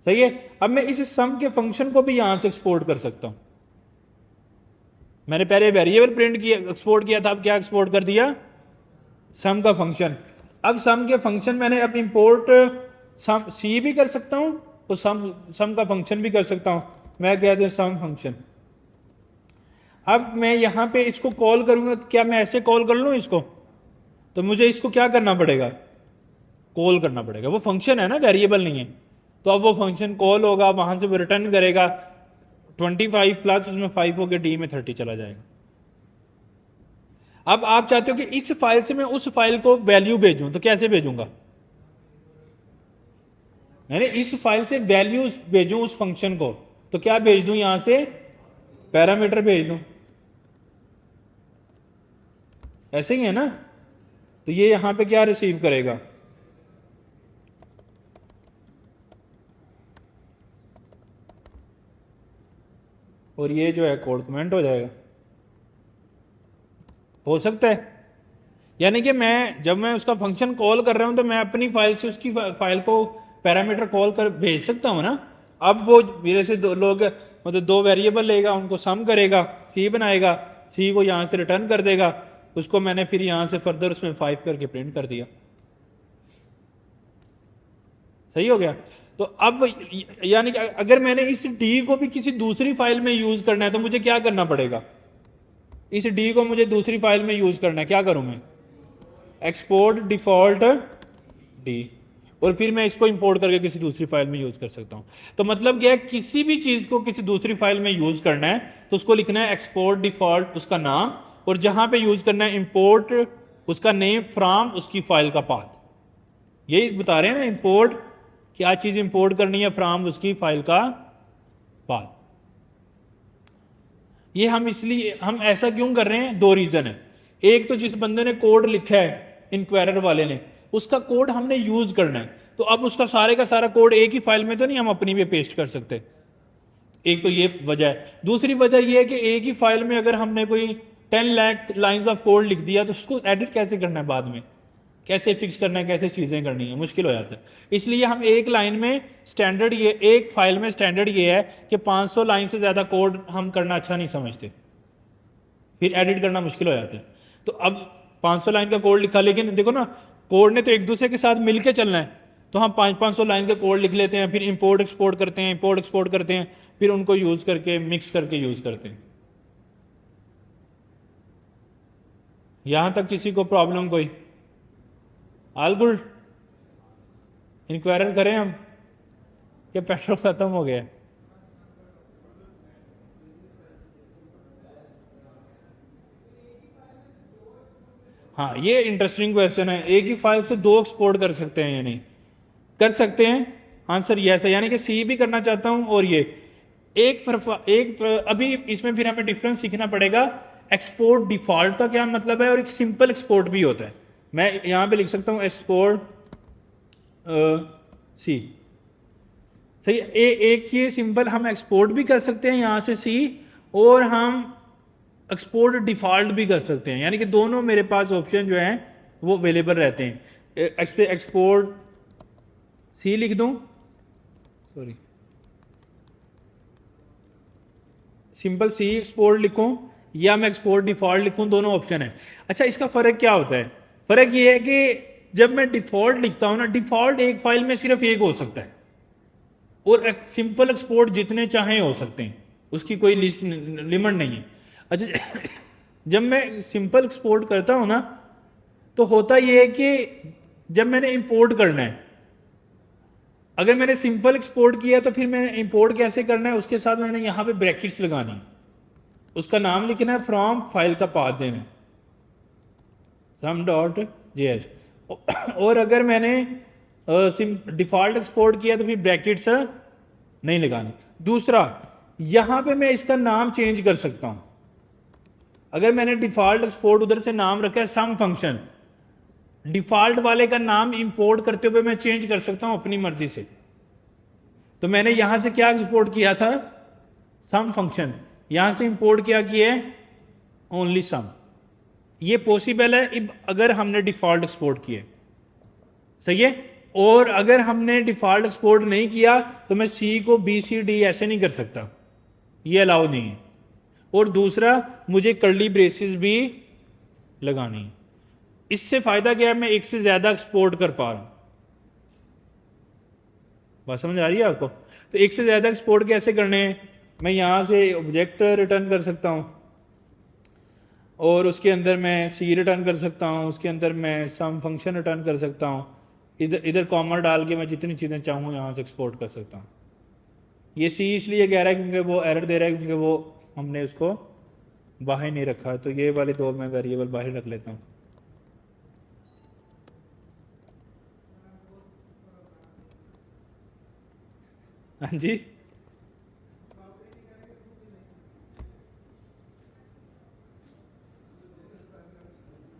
सही है। अब मैं इस सम के फंक्शन को भी यहां से एक्सपोर्ट कर सकता हूं। मैंने पहले वेरिएबल प्रिंट किया, एक्सपोर्ट किया था, अब क्या एक्सपोर्ट कर दिया, सम का फंक्शन। अब सम के फंक्शन मैंने अब इंपोर्ट सम C भी कर सकता हूं तो सम का फंक्शन भी कर सकता हूं। मैं कहते हैं सम फंक्शन। अब मैं यहां पे इसको कॉल करूंगा, क्या मैं ऐसे कॉल कर लूं इसको, तो मुझे इसको क्या करना पड़ेगा, कॉल करना पड़ेगा। वो फंक्शन है ना, वेरिएबल नहीं है, तो अब वो फंक्शन कॉल होगा, वहां से वो रिटर्न करेगा 25 प्लस उसमें 5 होकर D में 30 चला जाएगा। अब आप चाहते हो कि इस फाइल से मैं उस फाइल को वैल्यू भेजूं, तो कैसे भेजूंगा, मैंने इस फाइल से वैल्यू भेजूं उस फंक्शन को, तो क्या भेज दूं, यहां से पैरामीटर भेज दूं, ऐसे ही है ना। तो ये यहां पे क्या रिसीव करेगा, और ये जो है कोड कमेंट हो जाएगा, हो सकता है। यानी कि जब मैं उसका फंक्शन कॉल कर रहा हूं तो मैं अपनी फाइल से उसकी फाइल को पैरामीटर कॉल कर भेज सकता हूं ना। अब वो मेरे से दो लोग, मतलब दो वेरिएबल लेगा, उनको सम करेगा, C बनाएगा, C को यहां से रिटर्न कर देगा, उसको मैंने फिर यहां से फर्दर उसमें 5 करके प्रिंट कर दिया। सही हो गया। तो अब यानी कि अगर मैंने इस D को भी किसी दूसरी फाइल में यूज करना है तो मुझे क्या करना पड़ेगा, इस D को मुझे दूसरी फाइल में यूज करना है, क्या करूं मैं, एक्सपोर्ट डिफॉल्ट D, और फिर मैं इसको इंपोर्ट करके किसी दूसरी फाइल में यूज कर सकता हूं। तो मतलब क्या है, किसी भी चीज को किसी दूसरी फाइल में यूज करना है तो उसको लिखना है एक्सपोर्ट डिफॉल्ट उसका नाम, और जहां पे यूज करना है इंपोर्ट उसका नेम फ्रॉम उसकी फाइल का पाथ। यही बता रहे हैं ना, इंपोर्ट क्या चीज इंपोर्ट करनी है, फ्रॉम उसकी फाइल का पाथ। ये हम इसलिए हम ऐसा क्यों कर रहे हैं, दो रीजन है। एक तो जिस बंदे ने कोड लिखा है, इंक्वायरर वाले ने, उसका कोड हमने यूज करना है, तो अब उसका सारे का सारा कोड एक ही फाइल में तो नहीं हम अपनी में पेस्ट कर सकते। एक तो ये वजह है। दूसरी वजह ये है कि एक ही फाइल में अगर हमने कोई 10 लाख लाइंस ऑफ कोड लिख दिया तो उसको एडिट कैसे करना है, बाद में कैसे फिक्स करना है, कैसे चीजें करनी है, मुश्किल हो जाता है। इसलिए हम एक लाइन में स्टैंडर्ड ये, एक फाइल में स्टैंडर्ड ये है कि 500 लाइन से ज्यादा कोड हम करना अच्छा नहीं समझते, फिर एडिट करना मुश्किल हो जाता है। तो अब 500 लाइन का कोड लिखा, लेकिन देखो ना, कोड ने तो एक दूसरे के साथ मिलके चलना है, तो हम 500 लाइन का कोड लिख लेते हैं, फिर इंपोर्ट एक्सपोर्ट करते हैं, इंपोर्ट एक्सपोर्ट करते हैं, फिर उनको यूज़ करके मिक्स करके यूज़ करते हैं। यहाँ तक किसी को प्रॉब्लम कोई? All good? इंक्वायरी करें हम कि पेट्रोल ख़त्म हो गया? हाँ, ये इंटरेस्टिंग क्वेश्चन है। एक ही फाइल से 2 एक्सपोर्ट कर सकते हैं या नहीं? कर सकते हैं। आंसर यस है, यानी कि सी भी करना चाहता हूं और ये अभी इसमें फिर हमें डिफरेंस सीखना पड़ेगा। एक्सपोर्ट डिफॉल्ट का क्या मतलब है और एक सिंपल एक्सपोर्ट भी होता है। मैं यहां पे लिख सकता हूं एक्सपोर्ट सी, सही। एक ये सिंपल हम एक्सपोर्ट भी कर सकते हैं यहां से सी, और हम एक्सपोर्ट डिफॉल्ट भी कर सकते हैं, यानी कि दोनों मेरे पास ऑप्शन जो हैं वो अवेलेबल रहते हैं। एक्सपोर्ट सी लिख दूं, सॉरी सिंपल सी एक्सपोर्ट लिखूं या मैं एक्सपोर्ट डिफॉल्ट लिखूं, दोनों ऑप्शन है। अच्छा, इसका फ़र्क क्या होता है? फ़र्क ये है कि जब मैं डिफॉल्ट लिखता हूं ना, डिफॉल्ट एक फाइल में सिर्फ एक हो सकता है, और सिंपल एक्सपोर्ट जितने चाहें हो सकते हैं, उसकी कोई लिस्ट लिमिट नहीं है। अच्छा, जब मैं सिंपल एक्सपोर्ट करता हूं ना, तो होता यह है कि जब मैंने इंपोर्ट करना है, अगर मैंने सिंपल एक्सपोर्ट किया तो फिर मैंने इंपोर्ट कैसे करना है, उसके साथ मैंने यहां पे ब्रैकेट्स लगानी है, उसका नाम लिखना है, फ्रॉम फाइल का पाथ देना है sum.js। और अगर मैंने डिफॉल्ट एक्सपोर्ट किया तो फिर ब्रैकेट्स नहीं लगाने। दूसरा, यहां पे मैं इसका नाम चेंज कर सकता हूं। अगर मैंने डिफॉल्ट एक्सपोर्ट उधर से नाम रखा है सम फंक्शन, डिफॉल्ट वाले का नाम इंपोर्ट करते हुए मैं चेंज कर सकता हूं अपनी मर्जी से। तो मैंने यहां से क्या एक्सपोर्ट किया था? Sum function. यहां से इंपोर्ट क्या किया है? Only sum. ये पॉसिबल है अगर हमने डिफॉल्ट एक्सपोर्ट किए, सही है। और अगर हमने डिफॉल्ट एक्सपोर्ट नहीं किया तो मैं सी को BCD ऐसे नहीं कर सकता, ये अलाउ नहीं है। और दूसरा, मुझे कर्ली ब्रेसेस भी लगानी है। इससे फायदा क्या है? मैं एक से ज्यादा एक्सपोर्ट कर पा रहा हूं। बात समझ आ रही है आपको? तो एक से ज्यादा एक्सपोर्ट कैसे करने हैं? मैं यहां से ऑब्जेक्ट रिटर्न कर सकता हूं, और उसके अंदर मैं सी रिटर्न कर सकता हूं, उसके अंदर मैं सम फंक्शन रिटर्न कर सकता हूं। इधर कॉमा डाल के मैं जितनी चीज़ें चाहूँ यहाँ से एक्सपोर्ट कर सकता हूँ। ये सी इसलिए कह रहा है क्योंकि वो एरर दे रहा है, क्योंकि वो हमने उसको बाहर नहीं रखा। तो ये वाले 2 मैं वेरिएबल बाहर रख लेता हूँ। हाँ जी,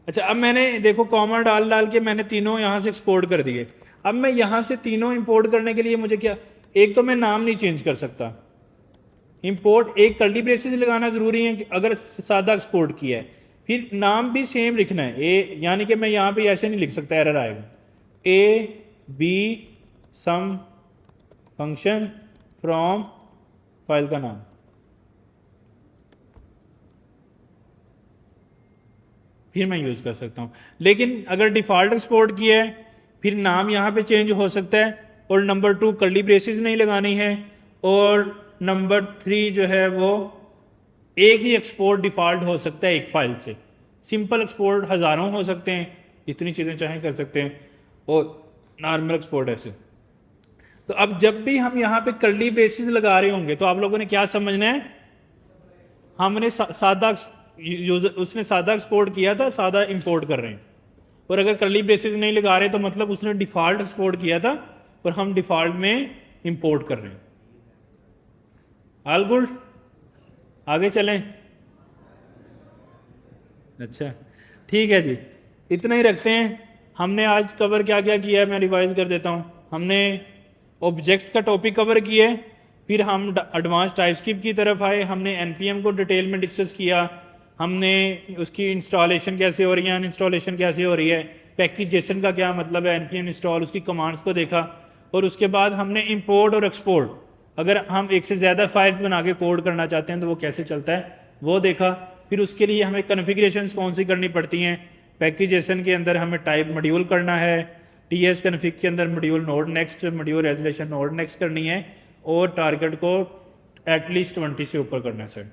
अच्छा, अब मैंने देखो कॉमा डाल के मैंने तीनों यहाँ से एक्सपोर्ट कर दिए। अब मैं यहाँ से तीनों इंपोर्ट करने के लिए मुझे क्या, एक तो मैं नाम नहीं चेंज कर सकता, इंपोर्ट एक कर्ली ब्रेसेस लगाना ज़रूरी है अगर सादा एक्सपोर्ट किया है। फिर नाम भी सेम लिखना है, यानी कि मैं यहाँ पे ऐसे नहीं लिख सकता, एरर आएगा। AB sum function from file का नाम। फिर मैं यूज़ कर सकता हूँ। लेकिन अगर डिफ़ॉल्ट एक्सपोर्ट किया है फिर नाम यहाँ पे चेंज हो सकता है, और नंबर 2 कर्ली ब्रेसेस नहीं लगानी है, और नंबर 3 जो है वो एक ही एक्सपोर्ट डिफ़ॉल्ट हो सकता है एक फाइल से। सिंपल एक्सपोर्ट हज़ारों हो सकते हैं, इतनी चीज़ें चाहें कर सकते हैं, और नॉर्मल एक्सपोर्ट ऐसे। तो अब जब भी हम यहाँ पे कर्ली ब्रेसेस लगा रहे होंगे तो आप लोगों ने क्या समझना है? हमने सादा उसने सादा एक्सपोर्ट किया था, सादा इंपोर्ट कर रहे हैं। और अगर कर्ली ब्रेसेस नहीं लगा रहे तो मतलब उसने डिफ़ॉल्ट एक्सपोर्ट किया था और हम डिफ़ॉल्ट में इंपोर्ट कर रहे हैं। All good? आगे चलें? अच्छा, ठीक है जी, इतना ही रखते हैं। हमने आज कवर क्या क्या किया है मैं रिवाइज कर देता हूँ। हमने ऑब्जेक्ट्स का टॉपिक कवर किया है, फिर हम एडवांस टाइपस्क्रिप्ट की तरफ आए, हमने NPM को डिटेल में डिस्कस किया, हमने उसकी इंस्टॉलेशन कैसे हो रही है, अनइंस्टॉलेशन कैसे हो रही है, पैकेजेशन का क्या मतलब है, NPM इंस्टॉल, उसकी कमांड्स को देखा, और उसके बाद हमने इंपोर्ट और एक्सपोर्ट, अगर हम एक से ज़्यादा फाइल्स बना के कोड करना चाहते हैं तो वो कैसे चलता है वो देखा। फिर उसके लिए हमें कॉन्फ़िगरेशंस कौन सी करनी पड़ती हैं, पैकेजेशन के अंदर हमें टाइप मॉड्यूल करना है, टी एस कन्फिग के अंदर module node next, module resolution node next करनी है और टारगेट को एटलीस्ट 20 से ऊपर करना है सर।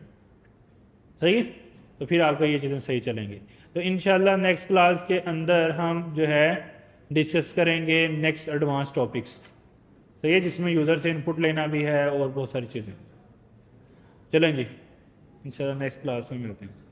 सही है, तो फिर आपका ये चीज़ें सही चलेंगी। तो इंशाल्लाह नेक्स्ट क्लास के अंदर हम जो है डिस्कस करेंगे नेक्स्ट एडवांस टॉपिक्स। सही है, जिसमें यूज़र से इनपुट लेना भी है और बहुत सारी चीज़ें। चलें जी, इंशाल्लाह नेक्स्ट क्लास में मिलते हैं।